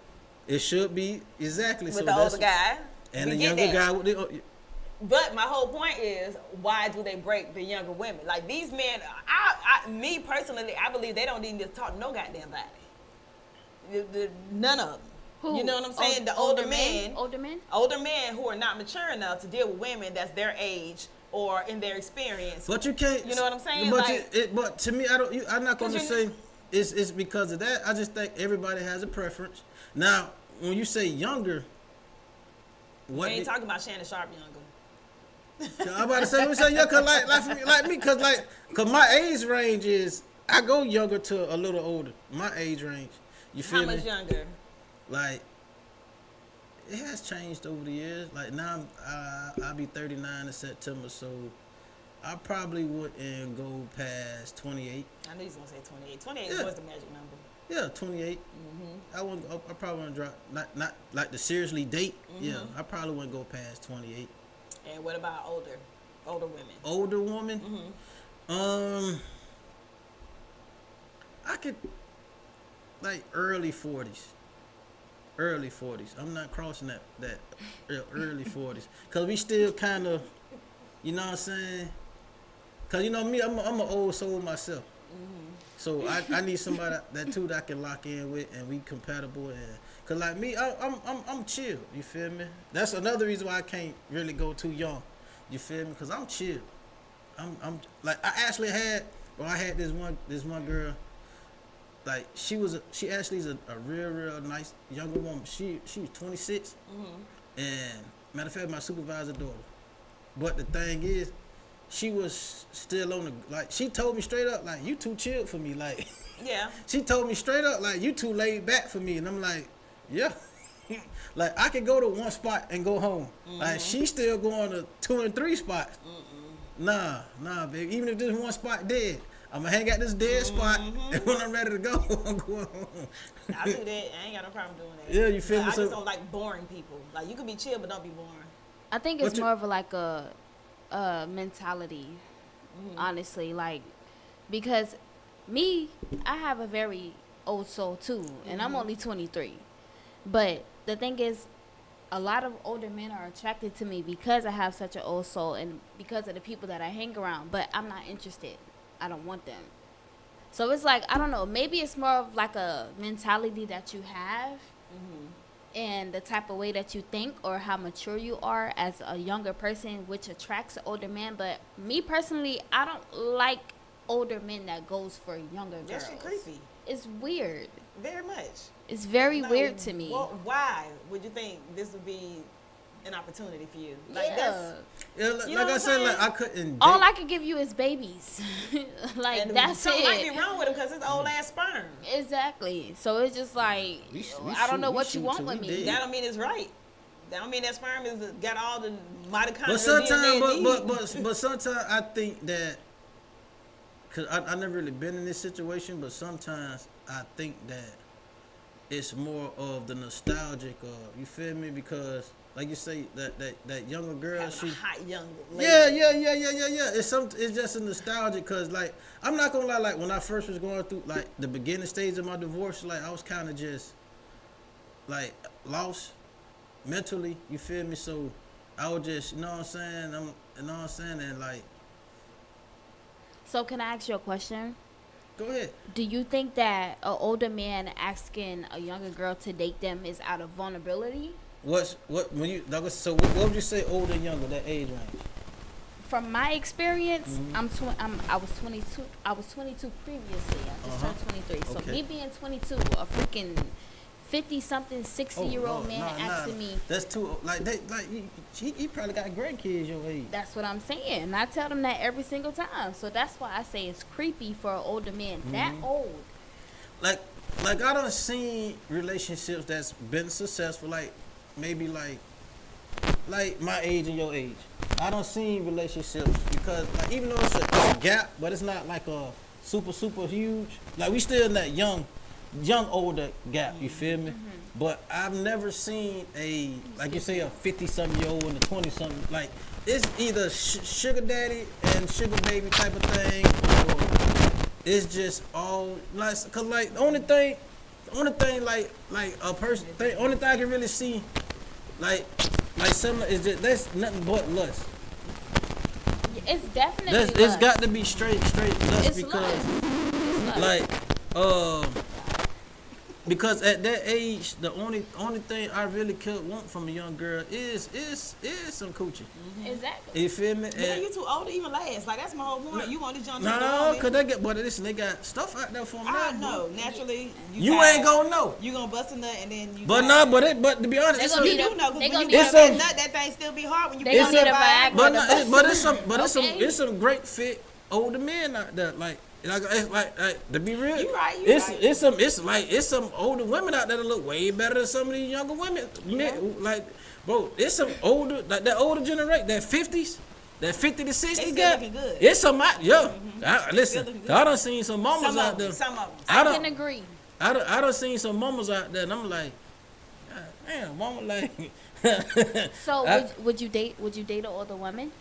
it should be exactly with the older guy and the younger guy with the. But my whole point is, why do they break the younger women? Like these men, me personally, I believe they don't need to talk no goddamn body. None of them. Who? You know what I'm saying? The older men. Older men? Older men who are not mature enough to deal with women that's their age or in their experience. But you can't. You know what I'm saying? But to me, I'm not going to say it's because of that. I just think everybody has a preference. Now, when you say younger, we ain't talking about Shannon Sharp younger. I'm about to say, younger, like me, cause my age range is, I go younger to a little older. My age range. You feel me? How much younger? Like, it has changed over the years. Like now, I'll be 39 in September, so I probably wouldn't go past 28. I knew you was gonna say 28. 28 was the magic number. Yeah, 28. Mm-hmm. I probably wouldn't drop, not like to seriously date. Mm-hmm. Yeah, I probably wouldn't go past 28. And what about older women? Older woman? Mm-hmm. I could, like early 40s. Early 40s. I'm not crossing that early 40s. Because we still kind of, you know what I'm saying? Because, you know me, I'm an old soul myself. Mm-hmm. So I need somebody that I can lock in with and we compatible. And because like me, I'm chill. You feel me? That's another reason why I can't really go too young. You feel me? Because I'm chill. I'm like, I had this one girl. Like she actually is a real nice younger woman. She was 26, and matter of fact, my supervisor daughter. But the thing is, she was still on the, like, she told me straight up, like, you too chilled for me, like. Yeah. She told me straight up, like, you too laid back for me, and I'm like, yeah. Like I could go to one spot and go home. Like she still going to 2 and 3 spots. Nah, baby. Even if this one spot dead, I'm gonna hang out this dead spot, and when I'm ready to go, I'm going home. I do that. I ain't got no problem doing that. Yeah, you feel me? I just don't like boring people. Like you can be chill, but don't be boring. I think it's more of a mentality, honestly. Like, because me, I have a very old soul too, and I'm only 23. But the thing is, a lot of older men are attracted to me because I have such an old soul and because of the people that I hang around. But I'm not interested. I don't want them. So it's like, I don't know, maybe it's more of like a mentality that you have and the type of way that you think or how mature you are as a younger person, which attracts an older man. But me personally, I don't like older men that goes for younger girls. That shit creepy. It's weird. Very much. It's very weird to me. Well, why would you think this would be an opportunity for you? Like like I said, like I couldn't date. All I could give you is babies. Like, and that's something it. Something might be wrong with him because it's old ass sperm. Exactly. So it's just like, I don't know what you want with me. That don't mean it's right. That don't mean that sperm is got all the mitochondria. But sometimes I think that, cause I never really been in this situation, but sometimes I think that it's more of the nostalgic of, you feel me? Because like you say, that younger girl, she hot young lady. Yeah. It's just a nostalgic, cause like I'm not gonna lie, like when I first was going through like the beginning stage of my divorce, like I was kind of just like lost mentally. You feel me? So I was just, you know what I'm saying? And like. So can I ask you a question? Go ahead. Do you think that an older man asking a younger girl to date them is out of vulnerability? What would you say, older and younger, that age range? From my experience, I was 22. I was 22 previously. I just turned 23. So me being 22, a freaking 50-something, 60-year-old man asking me. That's too he probably got grandkids your age. That's what I'm saying. And I tell them that every single time. So that's why I say it's creepy for an older man that old. Like I done seen relationships that's been successful, like maybe like my age and your age. I done seen relationships because like even though it's a gap, but it's not like a super huge. Like we still in that young older gap. You feel me? But I've never seen a like you say a 50-something year old and a 20-something. Like it's either sugar daddy and sugar baby type of thing, or it's just all like cause like the only thing like a person only thing I can really see like something is just that's nothing but lust. It's definitely It's lust. got to be straight lust It's because lust. like because at that age the only thing I really could want from a young girl is some coochie. Exactly. You feel me? Yeah, you too old to even last. Like that's my whole point. You want this young No, cause they got stuff out there for them. I know. Naturally, You ain't gonna know. You gonna bust a nut and then you. But to be honest, They it's gonna You need do know because They when gonna you need bust a- that nut, that thing still be hard when you. They gonna need a Viagra. but Okay. it's some great fit older men out there. Like to be real, You right. It's some older women out there that look way better than some of these younger women. Like, bro, it's some older like that older generation, that 50s, that 50 to 60 still guy. looking good. It's some listen, Still looking good. I done seen some mamas Some out of there. them. Some of them. I can agree. I done seen some mamas out there, and I'm like, God damn, mama, like. So would you date an older woman?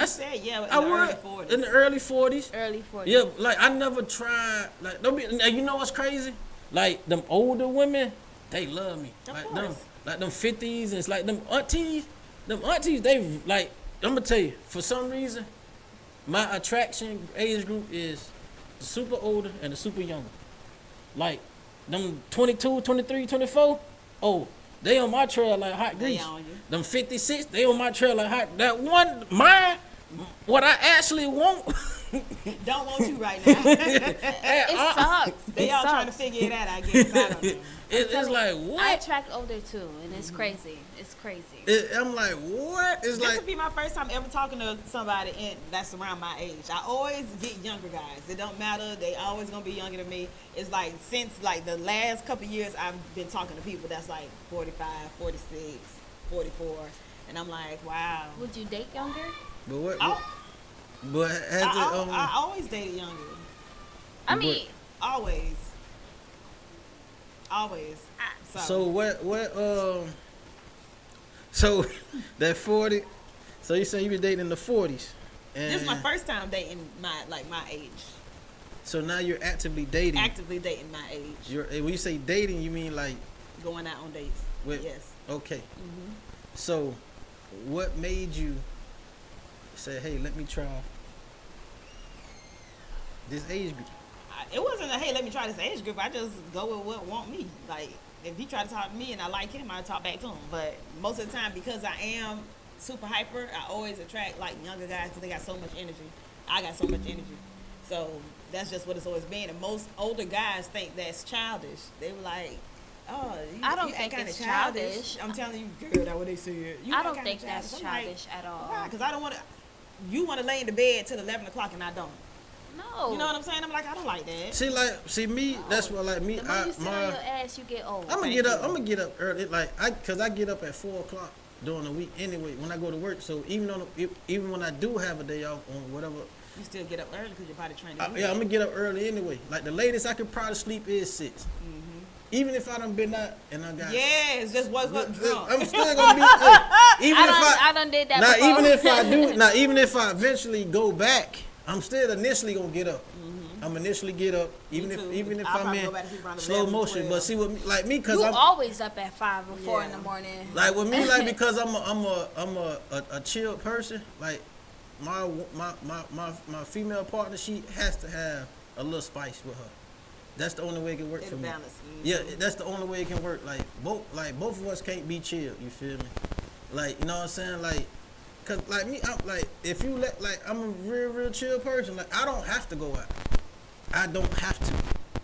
I said yeah. I would in the early 40s. Early 40s. Yeah, like I never tried. Like don't be. You know what's crazy? Like them older women, they love me. Of Like course. them 50s. And it's like them aunties. Them aunties, they like. I'm gonna tell you. For some reason, my attraction age group is the super older and the super younger. Like them 22, 23, 24. Oh, they on my trail like hot grease. on you. Them 56, they on my trail like hot. That one, mine. What I actually want. Don't want you right now. It sucks. They It all sucks. trying to figure it out. I guess I don't know. It's like I what? attract older too, and it's crazy. It's crazy. I'm like what? It's This like would be my first time ever talking to somebody that's around my age. I always get younger guys. It don't matter. They always gonna be younger than me. It's like since like the last couple of years I've been talking to people that's like 45, 46, 44, and I'm like, wow. Would you date younger? but what? I, But has I always dated younger. I mean, Always. so so that 40. So you say you been dating in the 40s, and This is my first time dating my age. so now you're actively dating. Actively dating my age. When you say dating, you mean like Going out on dates. with? Yes. Okay. So, what made you say, "Hey, let me try this age group"? It wasn't a hey, let me try this age group. I just go with what want me. Like if he try to talk to me and I like him, I talk back to him. But most of the time, because I am super hyper, I always attract like younger guys because they got so much energy. I got so much energy, so that's just what it's always been. And most older guys think that's childish. They were like, "Oh, I don't you think kinda it's childish. I'm telling you, girl, that's what they said. I don't think that's childish at all. Because I don't want to. You want to lay in the bed till 11 o'clock and I don't. No. You know what I'm saying? I'm like, I don't like that. See me. That's what like me. The more you sit on your ass, you get old. I'm gonna get up early. Like cause I get up at 4:00 during the week anyway when I go to work. So even when I do have a day off on whatever. You still get up early because your body training. Yeah, I'm gonna get up early anyway. Like the latest I could probably sleep is 6. Even if I done been out and I got Yes, just woke up drunk. I'm still gonna be even I done did that now before. even if I eventually go back, I'm still initially gonna get up. I'm initially get up even too. if I'll I'm probably in go back to sleep around slow 11, motion. 12. But see what like me cause You I'm always up at 5 or 4 in Yeah. the morning. like with me like because I'm a chill person. Like my female partner, she has to have a little spice with her. That's the only way it can work for me. Balance. Yeah, that's the only way it can work. Like both of us can't be chill. You feel me? Like you know what I'm saying? Like, cause like me, I'm like if you let like I'm a real chill person. Like I don't have to go out. I don't have to.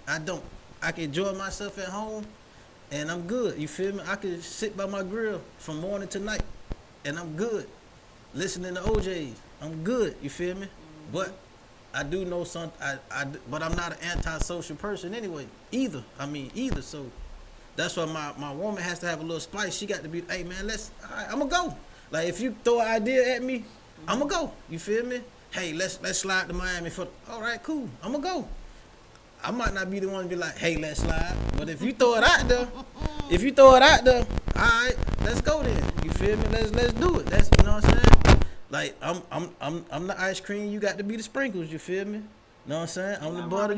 I don't. I can enjoy myself at home, and I'm good. You feel me? I can sit by my grill from morning to night, and I'm good. Listening to OJs, I'm good. You feel me? But I do know some. But I'm not an antisocial person anyway. Either. So that's why my woman has to have a little spice. She got to be, hey man, all right, I'm gonna go. Like if you throw an idea at me, I'm gonna go. You feel me? Hey, let's slide to Miami for. All right, cool. I'm gonna go. I might not be the one to be like, hey, let's slide. But if you throw it out there, all right, let's go then. You feel me? Let's do it. That's, you know what I'm saying? Like I'm the ice cream. You got to be the sprinkles. You feel me? Know what I'm saying? On the butter,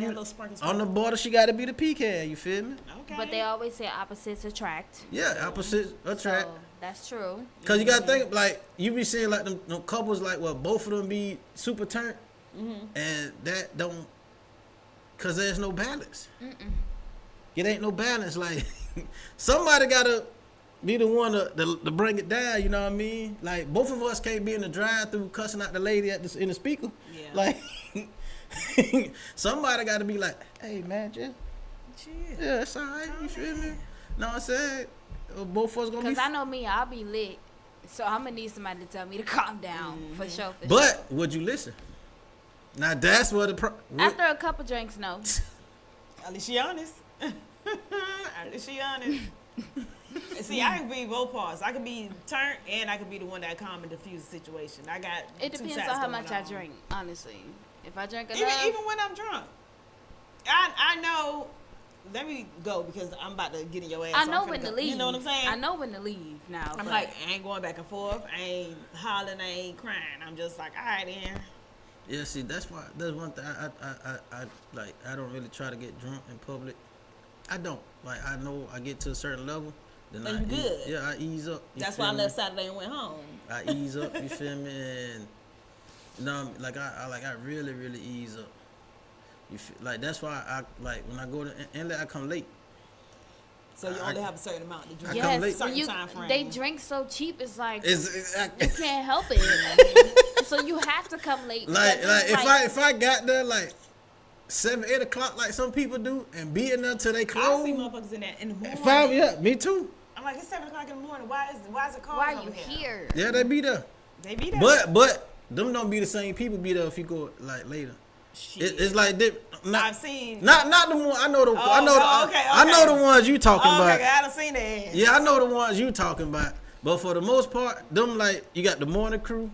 on the butter, she got to be the pecan. You feel me? Okay. But they always say opposites attract. Yeah, opposites attract. So that's true. Cause you gotta think, like you be seeing like them couples like both of them be super turned, and that don't, cause there's no balance. It ain't no balance. Like somebody gotta be the one to bring it down. You know what I mean? Like both of us can't be in the drive-through cussing out the lady in the speaker. Yeah. Like somebody gotta be like, hey man, just yeah, it's all right. You feel me? Know what I'm saying? Both of us gonna be. Cause I know me, I'll be lit. So I'm gonna need somebody to tell me to calm down for sure. But would you listen? Now that's what after a couple drinks, no. At least she honest. At least she honest. See, I can be both parts. I can be turned and I can be the one that calm and diffuse the situation. I got. It depends on how much I drink, honestly. If I drink enough, even when I'm drunk, I know. Let me go because I'm about to get in your ass. I know when to leave. You know what I'm saying? I know when to leave now. I'm like, I ain't going back and forth. I ain't hollering. I ain't crying. I'm just like, all right, then. Yeah, see, that's one thing I don't really try to get drunk in public. I don't. Like, I know I get to a certain level, then you good. Yeah, I ease up. That's why I left Saturday and went home. I ease up, you feel me? And you know, like I really, really ease up. You feel, like that's why I like when I go to inlet, I come late. So you only have a certain amount to drink. Yes, certain time frame. They drink so cheap. It's like you exactly. can't help it. So you have to come late. Like if I got there like 7, 8 o'clock like some people do and be in there till they close. I see motherfuckers in the morning. 5, yeah, me too. I'm like, it's 7 o'clock in the morning. Why is it cold? Why are you here? Yeah, they be there. They be there. But them don't be the same people be there if you go like later. It's like I've seen not the one I know okay. I know the ones you talking about. Okay, I done seen that. Yeah, I know the ones you talking about. But for the most part, them like you got the morning crew,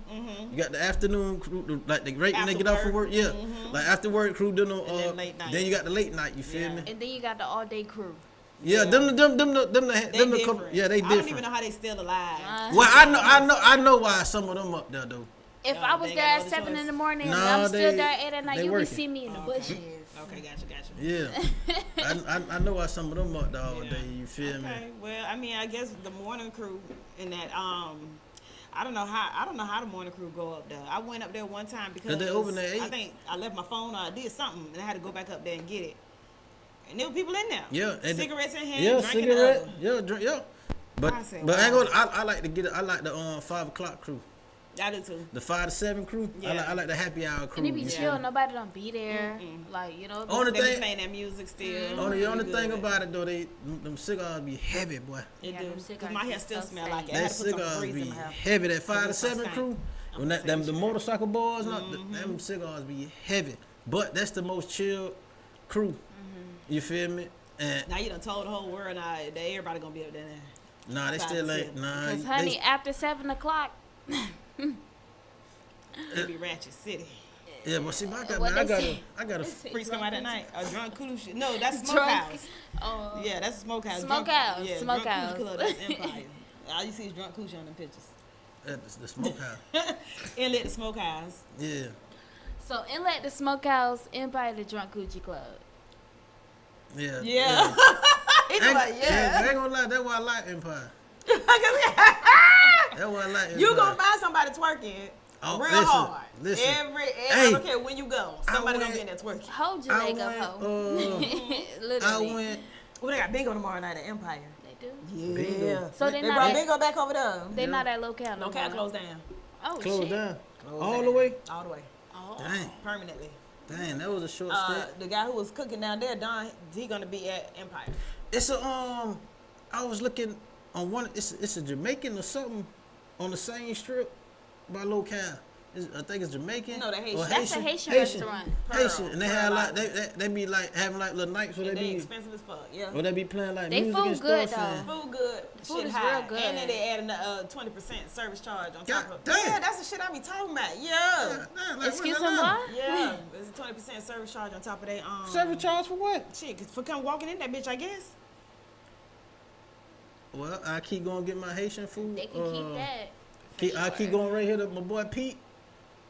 you got the afternoon crew, like they right when they get off from work. Yeah, like after work crew, then you got the late night. You feel me? And then you got the all day crew. Yeah, them the couple. Yeah, they different. I don't even know how they still alive. Well, I know why some of them up there though. If I was there at 7 in the morning and I'm still there at 8 at night, you would see me in the bushes. Okay, gotcha. Yeah, I know why some of them up there all day. You feel me? Okay, well, I mean, I guess the morning crew in that I don't know how the morning crew go up there. I went up there one time because they open at 8? I think I left my phone or I did something and I had to go back up there and get it. And there were people in there. Yeah, and cigarettes in hand, yeah, drinking cigarette. the Yeah, drink. Yeah, but I ain't gonna. I like to get it. I like the 5 o'clock crew. I do too. The 5 to 7 crew. Yeah. I like the happy hour crew. And it be chill. Nobody don't be there. Like, you know. Only They thing, be playing that music still. only thing about it though, them cigars be heavy, boy. It do. them Because cigars my hair be still so smell like it. I That had to put some cigars breeze be in my hair. heavy. That 5 to That's my 7 stank. crew. When the motorcycle boys, them cigars be heavy. But that's the most chill crew. You feel me? And Now you done told the whole world now that everybody gonna be up there now. nah, they still ain't. Nah, Because, honey, after 7 o'clock. It be Ratchet City. yeah, but see, I What they got say? a. Freaks come out at night. A drunk kudu shit. No, that's Drunk. smokehouse. Oh. Yeah, that's a smokehouse. Smokehouse, Yeah, smokehouse. Drunk Kudu Club, that's Empire. All you see is drunk coochie on them pictures. That's the smokehouse. Inlet the smokehouse. Yeah. So, Inlet the Smokehouse, Empire the Drunk Coochie Club. Yeah. Yeah. He's like, yeah. I ain't gonna lie, that's why I like Empire. That's why I like Empire. You gonna find somebody twerking real hard. Listen. I don't care when you go. Somebody gonna be in there twerking. Hold your leg up, ho. Literally. I went. Oh, they got bingo tomorrow night at Empire. They do. Yeah. Bingo. So they they not brought at, bingo back over there. they not at Locale no Locale more. closed down. Oh, Closed shit. down. Closed All down. the way? All the way. Oh. Dang. Permanently. Dang, that was a short stint. The guy who was cooking down there, Don, he gonna be at Empire. It's a I was looking on one. It's a Jamaican or something on the same strip by locale. I think it's Jamaican. No, the Haitian. Or That's a Haitian restaurant. Haitian, and they have like they be like having like little nights where And they they be expensive as fuck. Yeah. or they be playing like They music food and good, stuff. and- though. Food good. Food shit is high. real good. And then they adding a 20% service charge on top God of. damn. Yeah, that's the shit I be talking about. Yeah. Yeah, like, Excuse me, what the hell? what? Yeah. It's a 20% service charge on top of that. Service charge for what? Shit, 'cause for come walking in that bitch, I guess. Well, I keep going to get my Haitian food. They can keep that. I keep going right here to my boy Pete,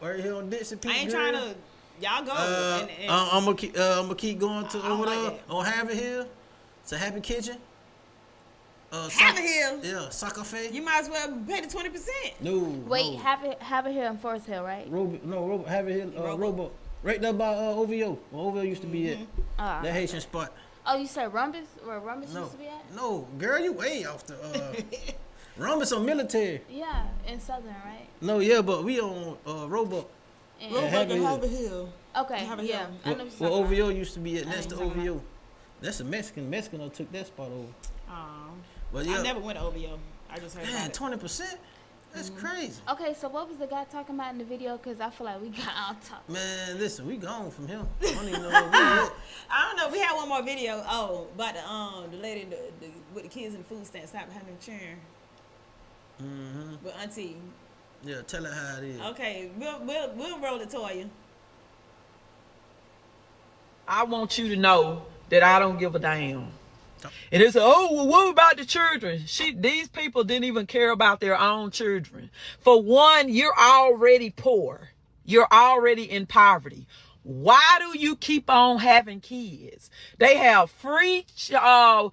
right here on Dixie Pete. I ain't Grill. trying to. Y'all go. I'm gonna keep going to I don't over like there that. on Happy Hill. It's a Happy Kitchen. Happy Hill? Yeah, Sacafe. You might as well pay the 20%. No. Wait, no. have it here in Forest Hill, right? Happy Hill. Robo. Right there by OVO. Where OVO used to be at. Uh, That Haitian spot. Oh, you said Rumbus? Where Rumbus No. used to be at? No, girl, you way off the. Rumbus on military. Yeah, in Southern, right? No, yeah, but we on Robo. And, Yeah, Happy Hill. Happy Hill. okay, Have a yeah. hill. I know what Where you're talking OVO used to be at. Next to know what you're OVO. That's a Mexican. Mexican took that spot over. But I yeah, never went to OVO. I just heard man, about it. 20%. That's crazy. Okay, so what was the guy talking about in the video? Because I feel like we got on top. Man, listen, we gone from him. I don't even know where we at. I don't know. We had one more video. Oh, about the lady with the kids in the food stand stopped behind the chair. With Auntie. Yeah, tell her how it is. Okay, we'll roll it to you. I want you to know that I don't give a damn. And they say, oh, well, what about the children? These people didn't even care about their own children. For one, you're already poor. You're already in poverty. Why do you keep on having kids? They have free child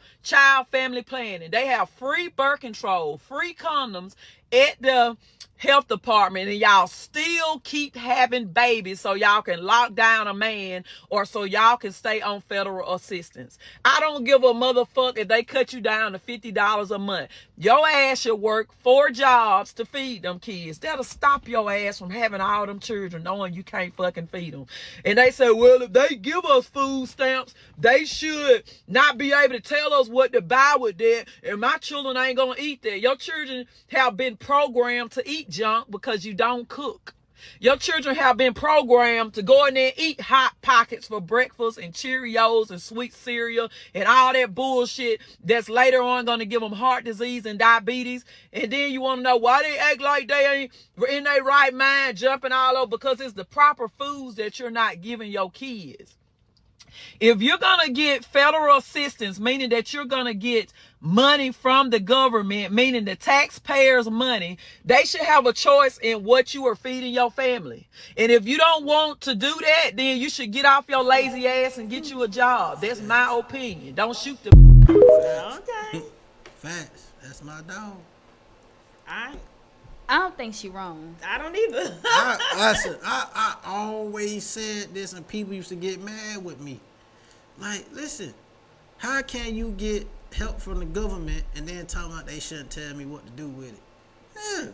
family planning. They have free birth control, free condoms at the health department, and y'all still keep having babies so y'all can lock down a man or so y'all can stay on federal assistance. I don't give a motherfucker if they cut you down to $50 a month. Your ass should work 4 jobs to feed them kids. That'll stop your ass from having all them children knowing you can't fucking feed them. And they say, well, if they give us food stamps, they should not be able to tell us what to buy with that, and my children ain't gonna eat that. Your children have been programmed to eat junk because you don't cook. Your children have been programmed to go in there and eat Hot Pockets for breakfast and Cheerios and sweet cereal and all that bullshit that's later on going to give them heart disease and diabetes. And then you want to know why they act like they ain't in their right mind jumping all over, because it's the proper foods that you're not giving your kids. If you're going to get federal assistance, meaning that you're going to get money from the government, meaning the taxpayers' money, they should have a choice in what you are feeding your family. And if you don't want to do that, then you should get off your lazy ass and get you a job. That's my opinion. Don't shoot the... Okay. Facts. That's my dog. I don't think she wrong. I don't either. I always said this, and people used to get mad with me. Like, listen, how can you get help from the government and then talk about they shouldn't tell me what to do with it? Yeah.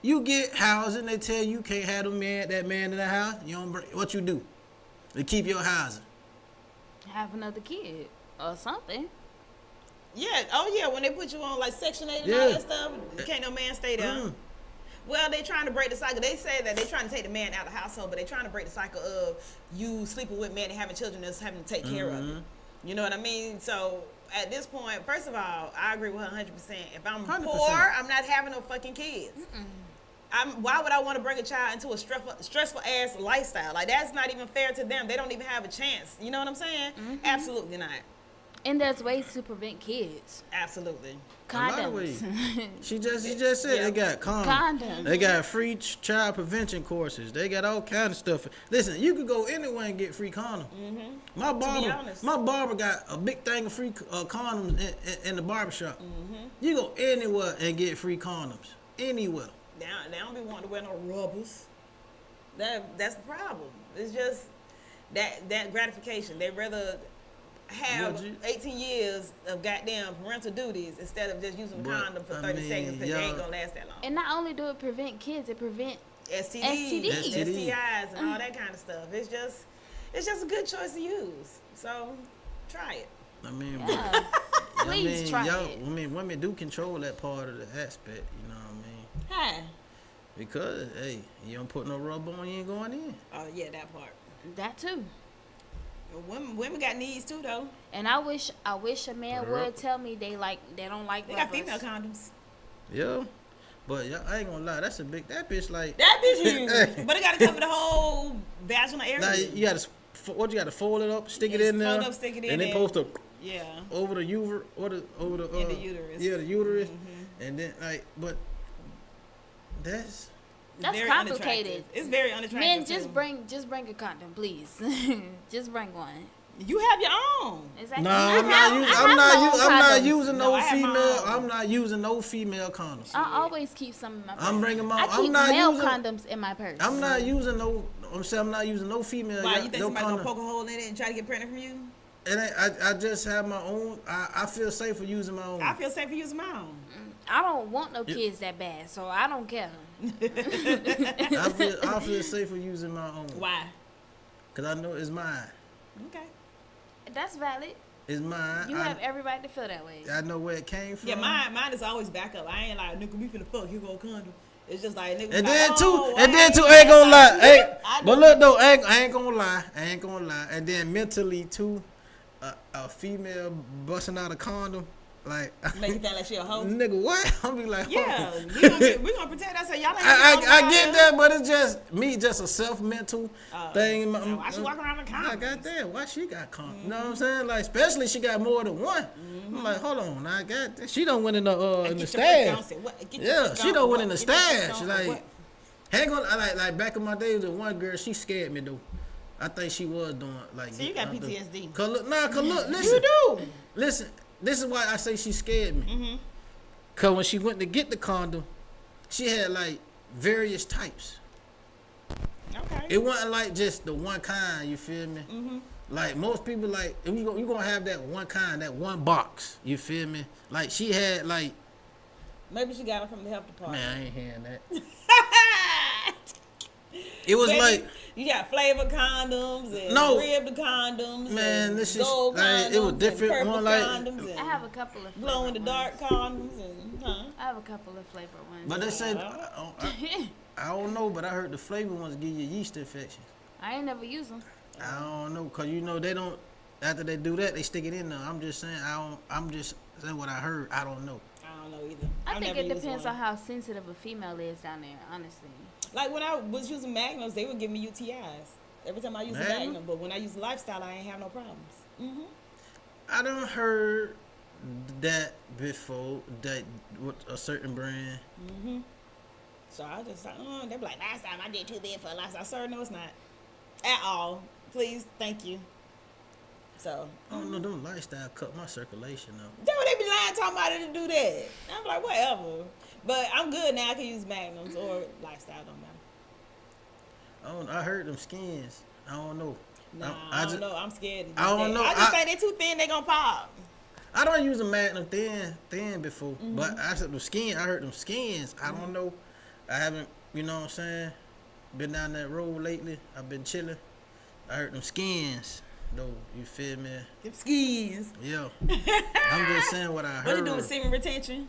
You get housing, they tell you can't have that man in the house. You don't bring, what you do? To keep your housing. Have another kid or something. Yeah. Oh, yeah. When they put you on like Section 8 and all that stuff, can't no man stay there. Well, they trying to break the cycle. They say that they trying to take the man out of the household, but they trying to break the cycle of you sleeping with men and having children that's having to take care of you. You know what I mean? So at this point, first of all, I agree with her 100%. If I'm 100%. poor, I'm not having no fucking kids. Why would I want to bring a child into a stressful ass lifestyle? Like, that's not even fair to them. They don't even have a chance. You know what I'm saying? Absolutely not. And there's ways to prevent kids. Absolutely. A lot of ways. She just said they got Condoms. They got free child prevention courses. They got all kind of stuff. Listen, you could go anywhere and get free condoms. My barber got a big thing of free condoms in the barbershop. You go anywhere and get free condoms. Anywhere. They don't be wanting to wear no rubbers. That's the problem. It's just that gratification. They rather have 18 years of goddamn parental duties instead of just using a condom for 30 seconds because they ain't gonna last that long. And not only do it prevent kids, it prevent STDs, STDs. STIs, and all that kind of stuff. It's just a good choice to use. So try it. I mean, Yeah. Please try it. I mean, women do control that part of the aspect. You know what I mean? Hi. Because hey, you don't put no rubber on, you ain't going in. Oh yeah, that part. That too. Women got needs too though. And I wish a man would tell me they don't like They got rubbers. female condoms. Yeah, but I ain't gonna lie, that bitch like That bitch huge, but it gotta cover the whole vaginal area. now you gotta you gotta fold it up, stick it in there, fold up, stick it in and then there. post up Yeah. over the uterus, over the In the uterus. Yeah, the uterus, and then but that's Very complicated. unattractive. It's very unattractive. Men, too. just bring a condom, please. Just bring one. You have your own. Exactly. no, I I'm have not condoms. using No, no I have my female. own. I'm not using no female condoms. I always keep some in my purse. I'm bringing my. I keep I'm not male using. condoms in my purse. I'm not using no. I'm saying I'm not using no female. Why you think no somebody gonna condom. poke a hole in it and try to get pregnant from you? And I just have my own. I feel safer using my own. I feel safe for using my own. I don't want no kids that bad, so I don't care. I feel safer using my own. Why? Cause I know it's mine. Okay. That's valid. It's mine. You have every right to feel that way. I know where it came from. Yeah, mine is always backup. I ain't like, nigga, we finna fuck. Here go a condom. It's just like, nigga. And like, then oh, I ain't gonna lie. I But know. look though, I ain't gonna lie. And then mentally too, a female busting out a condom, like Make you feel like she a hoe. nigga, what? I'll be like, Yeah, oh. we gonna pretend I said y'all ain't. I get that, but it's just a self-mental thing. Why she walking around with condoms? I got that. Why she got condom? You know what I'm saying? Like, especially she got more than one. I'm like, hold on, I got that. She don't went in the stash. Yeah, she don't went in the stash. Like, hang on, like back in my days, the one girl, she scared me though. I think she was doing like. So you got PTSD. Cause look, listen. You do. Listen, this is why I say she scared me. Cause when she went to get the condom, she had like various types. Okay. It wasn't like just the one kind. You feel me? Like most people, like if you gonna have that one kind, that one box. You feel me? Like she had like. Maybe she got it from the health department. Man, I ain't hearing that. It was Baby, like. you got flavor condoms and No. ribbed condoms. Man, and this is gold like condoms it was and different. purple One like, condoms and I have a couple of glow in the flavor dark ones. condoms and I have a couple of flavor ones. but they said I don't know, but I heard the flavor ones give you yeast infections. I ain't never used them. I don't know, cause you know they don't. After they do that, they stick it in there. I'm just saying. I'm just saying what I heard. I don't know. I don't know either. I I've think never it used depends one. on how sensitive a female is down there, honestly. Like when I was using Magnums, they would give me UTIs every time I used a Magnum? Magnum. But when I used Lifestyle, I ain't have no problems. I done heard that before. That with a certain brand. So I just like, they be like, last time I did too big for a Lifestyle. Sir, no, it's not at all. Please, thank you. So I don't know. Them lifestyle cut my circulation up. that's what they be lying talking about it to do that. I'm like, whatever. But I'm good now. I can use Magnums or Lifestyle. Don't matter. I heard them skins. I don't know. Nah, I don't know. I'm scared. To do I don't that. know. I just think they too thin. They gonna pop. I don't use a Magnum thin before, but I said the skin. I heard them skins. I don't know. I haven't, you know what I'm saying, been down that road lately. I've been chilling. I heard them skins, though. You feel me? Them skis. Yeah. I'm just saying what I heard. What you doing with semen retention?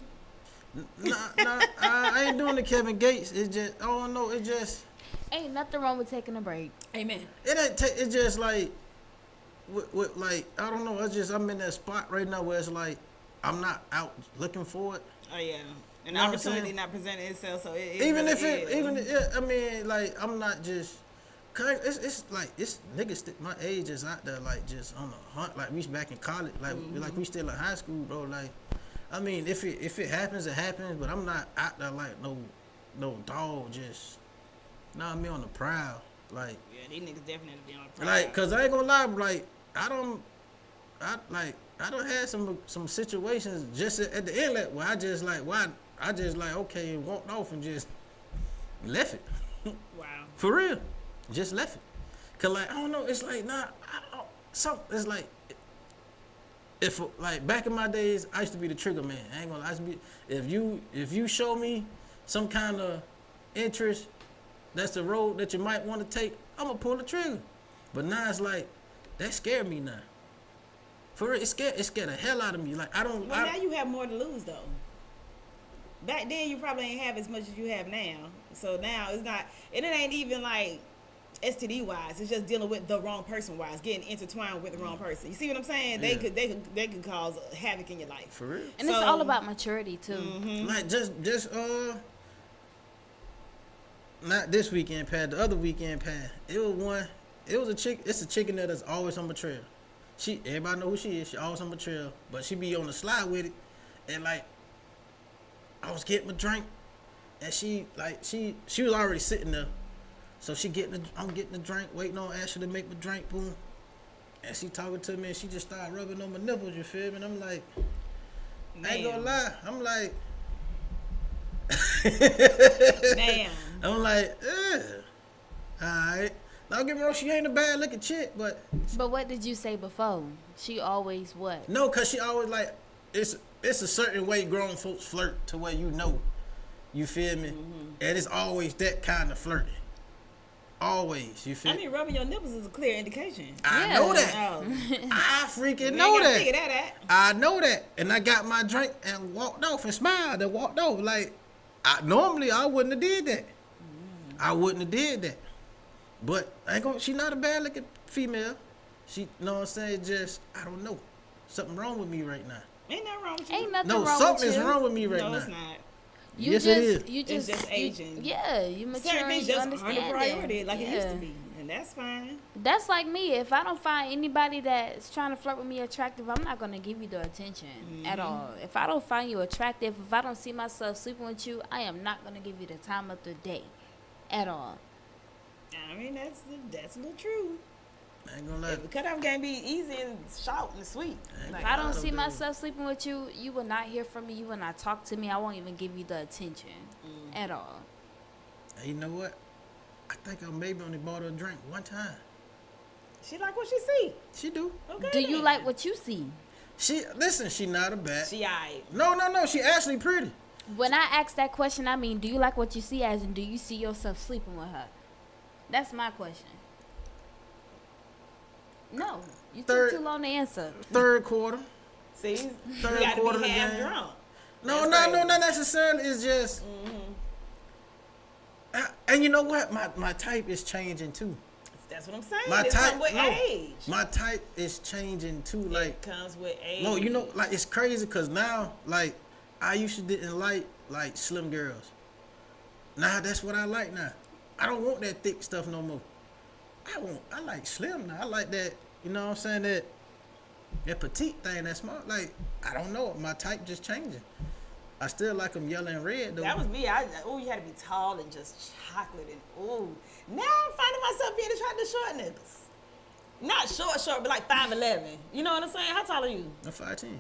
Nah, I ain't doing the Kevin Gates. It's just, I don't know. It just, Ain't nothing wrong with taking a break. Amen. it ain't. It's just like, with like, I don't know. It's just I'm in that spot right now where it's like, I'm not out looking for it. Oh yeah. An Know what I'm opportunity saying? not presenting itself, so it Even really if it, is. yeah, I mean, like, I'm not just, cause it's like, it's niggas, my age is out there, like, just on the hunt, like, we back in college, like, like, we still in high school, bro, like, I mean, if it happens, it happens, but I'm not out there, like, no dog, just, nah, me on the prowl, like, Yeah, these niggas definitely be on the prowl. like, cause I ain't gonna lie, like, I don't have some situations just at the inlet where I just like, okay, and walked off and just left it. Wow. For real. Just left it. Cause like, I don't know, it's like, it's like, if like back in my days, I used to be the trigger man. I ain't gonna lie, if you show me some kind of interest, that's the road that you might want to take, I'm gonna pull the trigger. But now it's like that scared me now. For real, it scared the hell out of me. Like I don't. Well, now you have more to lose though. Back then you probably ain't have as much as you have now. So now it's not, and it ain't even like STD wise. It's just dealing with the wrong person wise, getting intertwined with the wrong person. You see what I'm saying? Yeah. They could cause havoc in your life. For real. And it's all about maturity too. Like just not this weekend pad, the other weekend pad. It's a chicken that is always on my trail. Everybody know who she is. She always on my trail, but she be on the slide with it. And like, I was getting my drink, and she was already sitting there. So I'm getting the drink, waiting on Ashley to make my drink, boom. And she talking to me, and she just started rubbing on my nipples, you feel me? And I'm like, I ain't gonna lie. I'm like, damn. I'm like, alright. Don't get me wrong, she ain't a bad looking chick, but what did you say before? She always what? no, cause she always like it's a certain way grown folks flirt to where you feel me, and it's always that kind of flirting. Always, you feel? I mean, rubbing your nipples is a clear indication. I know that. Oh. I freaking You know ain't gotta that. figure that out. I know that, and I got my drink and walked off and smiled and walked off. Like normally I wouldn't have did that. I wouldn't have did that. But she not a bad looking female. She, know what I'm saying? Just, I don't know. Something wrong with me right now. Ain't nothing wrong with you. Ain't nothing No, wrong with something's you. wrong with me right No, now. it's not. Yes, it is. It's just aging. You mature Certain and things you just aren't a understand priority it. like it used to be. And that's fine. That's like me. If I don't find anybody that's trying to flirt with me attractive, I'm not going to give you the attention at all. If I don't find you attractive, if I don't see myself sleeping with you, I am not going to give you the time of the day at all. I mean, that's a little true. I ain't gonna lie. The cutoff game be easy and short and sweet. If I don't see myself sleeping with you, you will not hear from me. You will not talk to me. I won't even give you the attention at all. Hey, you know what? I think I maybe only bought her a drink one time. She like what she see. She do. Okay. Do you like what you see? She not a bad. She aight. No. She actually pretty. When I ask that question, I mean, do you like what you see, as in do you see yourself sleeping with her? That's my question. No, you took too long to answer. Third quarter. See, Third you gotta quarter be of the half game. drunk. No, not necessarily. It's just, and you know what? My type is changing too. That's what I'm saying. My It type, comes with age. my type is changing too. Like, It comes with age. no, you know, like it's crazy because now, like, I used to didn't like slim girls. Now that's what I like now. I don't want that thick stuff no more. I like slim now. I like that. You know what I'm saying? That petite thing, that small. Like, I don't know. My type just changing. I still like them yellow and red though. That was me. You had to be tall and just chocolate and Now I'm finding myself being attracted to short niggas. Not short, but like 5'11". You know what I'm saying? How tall are you? I'm 5'10".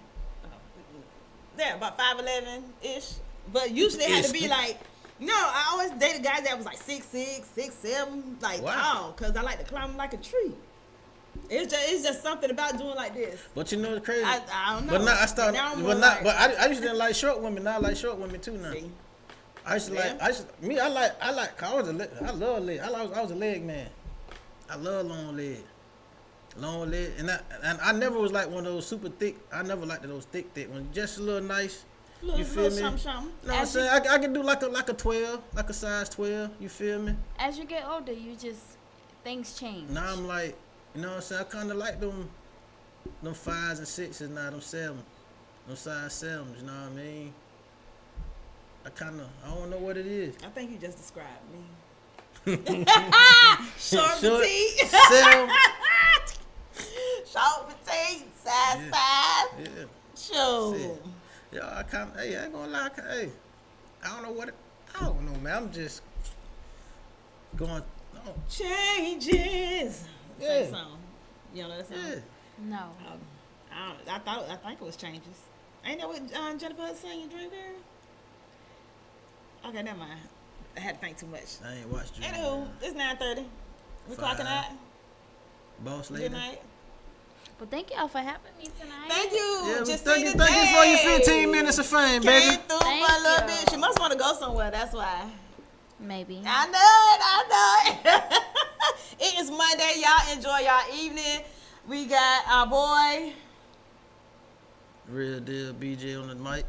Yeah, about 5'11" ish. But usually it had to be like. No, I always dated guys that was like 6'6", 6'7", like tall, cause I like to climb like a tree. It's just something about doing like this. But you know what's crazy? I don't know. But now I started. Now I'm But more not. like- But I used to didn't like short women. Now I like short women too. Now See? I used to like. I like. I love leg. I was a leg man. I love long leg. Long leg, and I never was like one of those super thick. I never liked those thick ones. Just a little nice. You feel me? Something. You know what I'm saying? I can do like a 12, like a size 12. You feel me? As you get older, things change. Now I'm like, you know what I'm saying? I kind of like them 5s and 6s now, them 7s, them size 7s. You know what I mean? I don't know what it is. I think you just described me. Short, Short, petite. 7. Short, petite, size 5. Yeah. Sure. Shit. Yo, I ain't gonna lie. I don't know I don't know, man. I'm just going. No. Changes. Yeah. That song. You know that song? Yeah. No. I think it was Changes. Ain't that what Jennifer was saying, Dream Girl? Okay, never mind. I had to think too much. I ain't watched you. Anywho, it's 9:30. We Fine. clocking out. Boss lady. Good night. But thank y'all for having me tonight. Thank you. Yeah, Just thank you for your 15 minutes of fame, baby. Came through for a little bit. She must want to go somewhere. That's why. Maybe. I know it. It is Monday. Y'all enjoy y'all evening. We got our boy. Real deal BJ on the mic.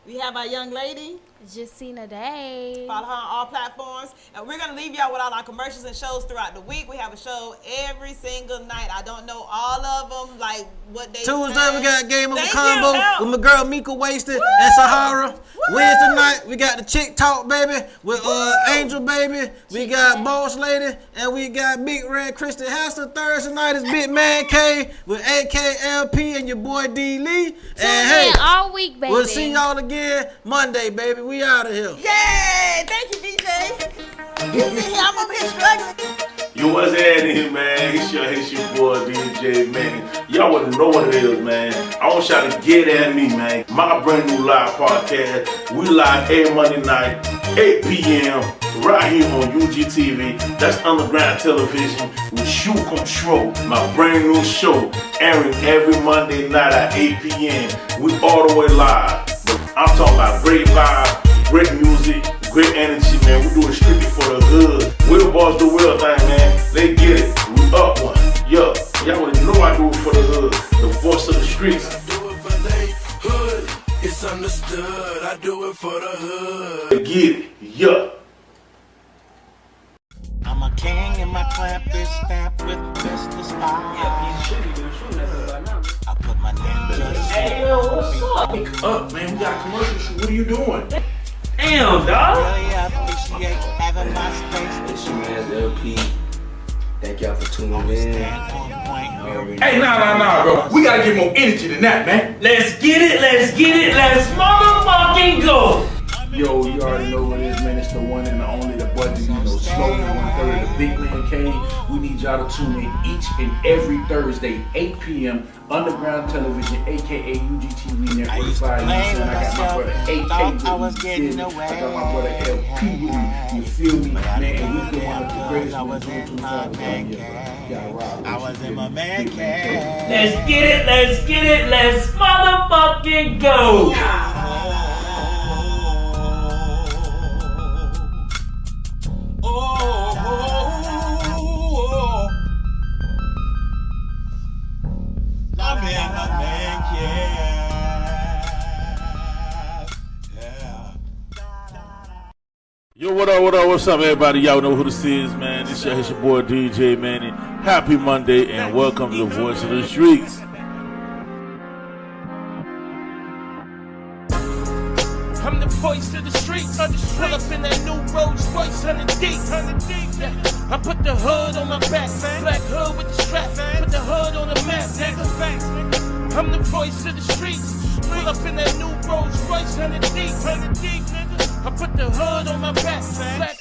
We have our young lady. Justina Day. Follow her on all platforms. And we're going to leave y'all with all our commercials and shows throughout the week. We have a show every single night. I don't know all of them, like what they Tuesday say. we got Game of a Thank Combo you. with my girl Mika Wasted and Sahara. Woo! Wednesday night we got the Chick Talk baby with Angel Baby. We got Boss Lady and we got Big Red Christian Hester. Thursday night is Big Man K with AKLP and your boy D Lee. And hey, all week, baby. we'll see y'all again Monday, baby. We out of here. Yay! Thank you, DJ. You see here, I'm over here struggling. Yo, what's happening, man? It's your boy DJ, man. Y'all wouldn't know what it is, man. I want y'all to get at me, man. My brand new live podcast. We live every Monday night, 8 p.m. right here on UGTv. That's underground television with you control. My brand new show airing every Monday night at 8 p.m. We all the way live. But I'm talking about great vibe, great music, great energy, man. We do it strictly for the hood. We'll boss the real thing, man. They get it. We up one. Yeah. Y'all already know I do it for the hood. The voice of the streets. I do it for they hood. It's understood. I do it for the hood. They get it. Yeah. I'm a king and my clamp is stamped with Mr. Spy. I put my name just. Hey, yo, what's up? Wake up, man. We got a commercial shoot. What are you doing? Damn, dog. Really appreciate having my space. It's your man's LP. Thank y'all for tuning in. Hey, nah, bro. We gotta get more energy than that, man. Let's get it, let's motherfucking go. Yo, you already know what it is, man. It's the one and the only, the budget, you know, slogan 130, the Big Man K. We need y'all to tune in each and every Thursday, 8 p.m. Underground Television, aka UGTv Network 5. You know what I'm saying? I got my brother AK with me. I got my brother LP with me. You feel me, man? And we been one of the greatest men 2025 around here, bro. Y'all rock. I was in my man cave. Let's get it, let's motherfucking go. I'm in my man cave. Yo, what up, what's up, everybody? Y'all know who this is, man. This is your boy DJ, man. And happy Monday, and welcome to the Voice of the Streets. I'm the voice of the streets. Pull up in that new Rolls Royce, 100 deep. Yeah. I put the hood on my back, black hood with the strap. Put the hood on the map, nigga. I'm the voice of the streets. Pull up in that new Rolls Royce, 100 deep. I put the hood on my back, black